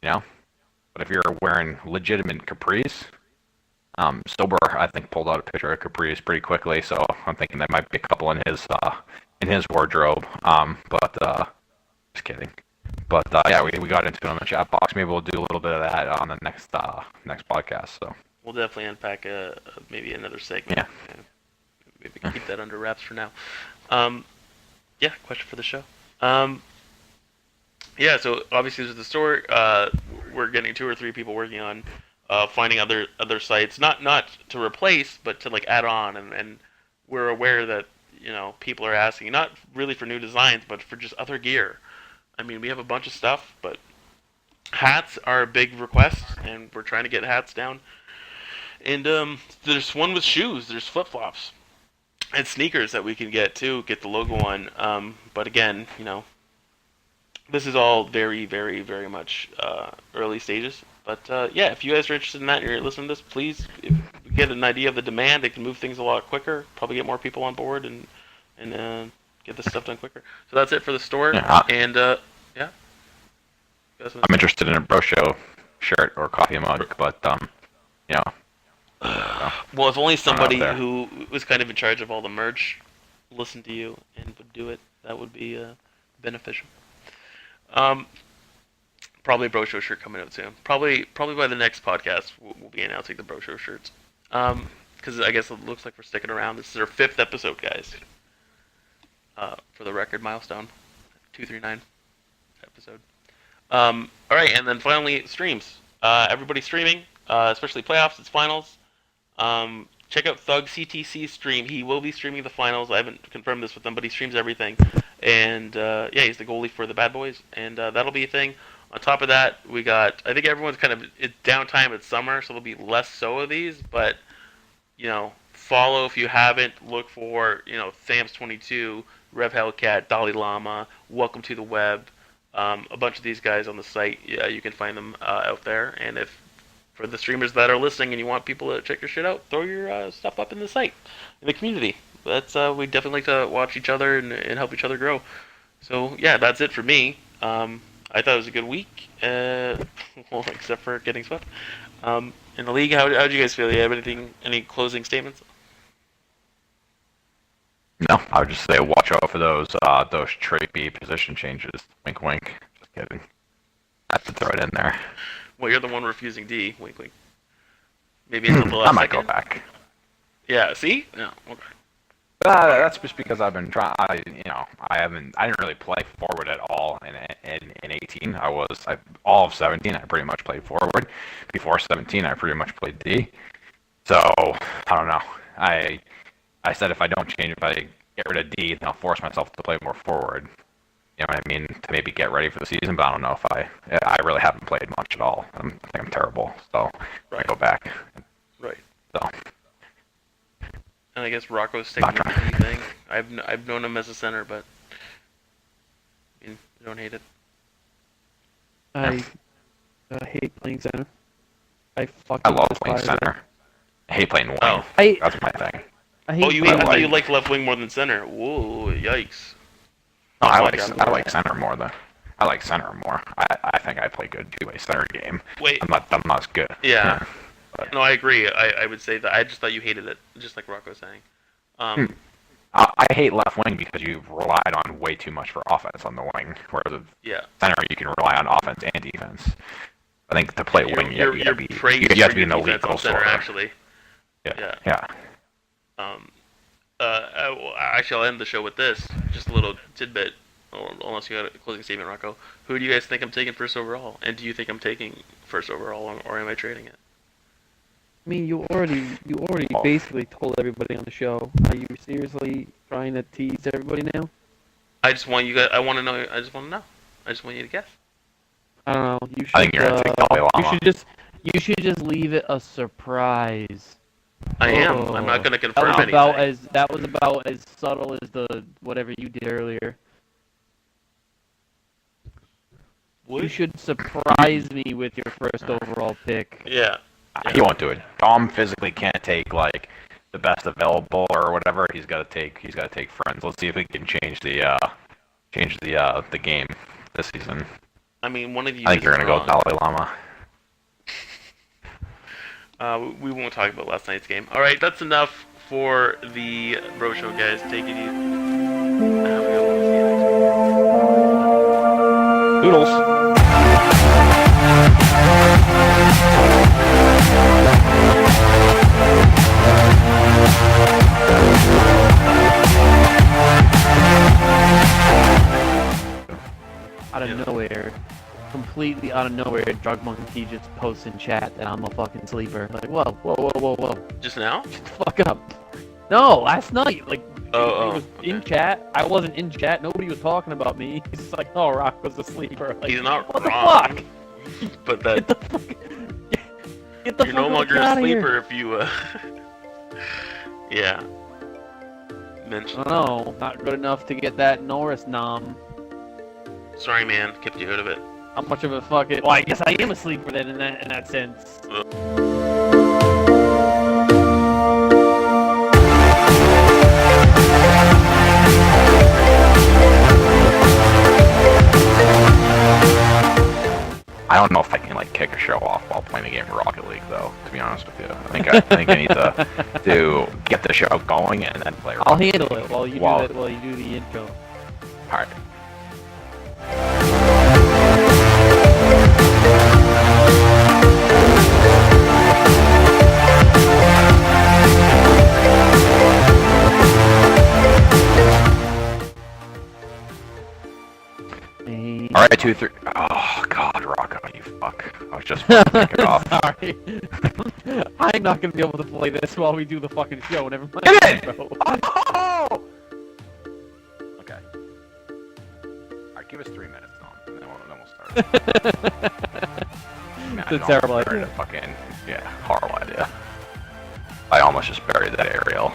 But if you're wearing legitimate capris, Stober, I think, pulled out a picture of capris pretty quickly, so I'm thinking there might be a couple in his wardrobe. Just kidding. But yeah, we got into it on the chat box. Maybe we'll do a little bit of that on the next podcast. So we'll definitely unpack maybe another segment. Yeah. Maybe keep that under wraps for now. Yeah, question for the show. Yeah, so obviously there's the store. We're getting 2 or 3 people working on finding other sites, not to replace, but to like add on. And we're aware that people are asking not really for new designs, but for just other gear. I mean, we have a bunch of stuff, but hats are a big request, and we're trying to get hats down. And there's one with shoes. There's flip-flops and sneakers that we can get too, get the logo on. But again, this is all very, very, very much early stages. But yeah, if you guys are interested in that and you're listening to this, please, if you get an idea of the demand, it can move things a lot quicker, probably get more people on board, and get this stuff done quicker. So that's it for the store. Yeah. And yeah. I'm interested in a Bro Show shirt or coffee mug, but well, if only somebody who was kind of in charge of all the merch listened to you and would do it, that would be beneficial. Probably a Bro Show shirt coming out soon. Probably by the next podcast we'll be announcing the Bro Show shirts. Because I guess it looks like we're sticking around. This is our 5th episode, guys. For the record milestone, 239 episode. All right, and then finally streams. Everybody streaming, especially playoffs. It's finals. Check out Thug CTC stream. He will be streaming the finals. I haven't confirmed this with him, but he streams everything. And yeah, he's the goalie for the Bad Boys, and that'll be a thing. On top of that, we got. I think everyone's kind of it's downtime. It's summer, so there'll be less so of these. But follow if you haven't. Look for Thams22, Rev Hellcat, Dalai Lama, Welcome to the Web. A bunch of these guys on the site. Yeah, you can find them out there. And if for the streamers that are listening and you want people to check your shit out, throw your stuff up in the site, in the community. That's we definitely like to watch each other and help each other grow. So yeah, that's it for me. I thought it was a good week, well, except for getting swept. In the league, how'd you guys feel? You have any closing statements? No, I would just say watch out for those Trey B position changes. Wink, wink. Just kidding. I have to throw it in there. Well, you're the one refusing D. Wink, wink. Maybe until the last I might second. go back. Yeah. See? No. Okay. That's just because I've been trying. I didn't really play forward at all in 18. All of 17. I pretty much played forward. Before 17, I pretty much played D. So I don't know. I said if I don't change, if I get rid of D, then I'll force myself to play more forward. You know what I mean? To maybe get ready for the season, but I don't know if I really haven't played much at all. I think I'm terrible, so I go back. Right. So. And I guess Rocco's taking the D thing. I've known him as a center, but I don't hate it. I hate playing center. I love playing center. I hate playing wing. Oh. That's my thing. I hate I thought you like left wing more than center. Whoa, yikes. No, I like center more though. I like center more. I think I play good two-way center game. Wait. I'm not as good. Yeah. No, I agree. I would say that. I just thought you hated it, just like Rocco's saying. I hate left wing because you've relied on way too much for offense on the wing, whereas center you can rely on offense and defense. I think to play wing, you have to be in the elite goal scorer. Actually. Yeah. Actually, I'll end the show with this. Just a little tidbit. Or unless you got a closing statement, Rocco. Who do you guys think I'm taking first overall? And do you think I'm taking first overall, or am I trading it? I mean, you already basically told everybody on the show. Are you seriously trying to tease everybody now? I just want you guys. I want to know. I just want to know. I just want you to guess. I don't know. You should. I think you're gonna take Dalai Lama. You should just leave it a surprise. I am. I'm not going to confirm anything. That was about as subtle as the whatever you did earlier. What? You should surprise me with your first overall pick. Yeah. He won't do it. Tom physically can't take like the best available or whatever. He's got to take friends. Let's see if we can change the game this season. I mean, one of you. I think you're gonna go with Dalai Lama. We won't talk about last night's game. All right, that's enough for the Bro Show, guys. Take it easy. Doodles. Out of nowhere, completely out of nowhere, Drug Monkey just posts in chat that I'm a fucking sleeper. Like, whoa. Just now? Shut the fuck up. No, last night. Like, he was okay. in chat. I wasn't in chat. Nobody was talking about me. He's like, oh, Rock was a sleeper. Like, He's not what wrong. the fuck? But that Get the fuck. Get the you're fuck no longer a outta here. sleeper if you yeah. Mention. No, not good enough to get that Norris nom. Sorry, man. Kept you out of it. How much of a fucking? Well, I guess I am a sleeper then in that sense. I don't know if I can like kick a show off while playing a game of Rocket League, though. To be honest with you, I think I need to get the show going and then play. I'll Rocket handle League. it while you Wow. do it. While you do the intro. All right. All right, 2, 3. Oh God, Rocco, you fuck! I was just about to kick it off. Sorry. I'm not gonna be able to play this while we do the fucking show. Never mind. Get it! bro. Oh! Okay. All right, give us 3 minutes, Tom, and then we'll start. It's a terrible idea. Fucking horrible idea. I almost just buried that aerial.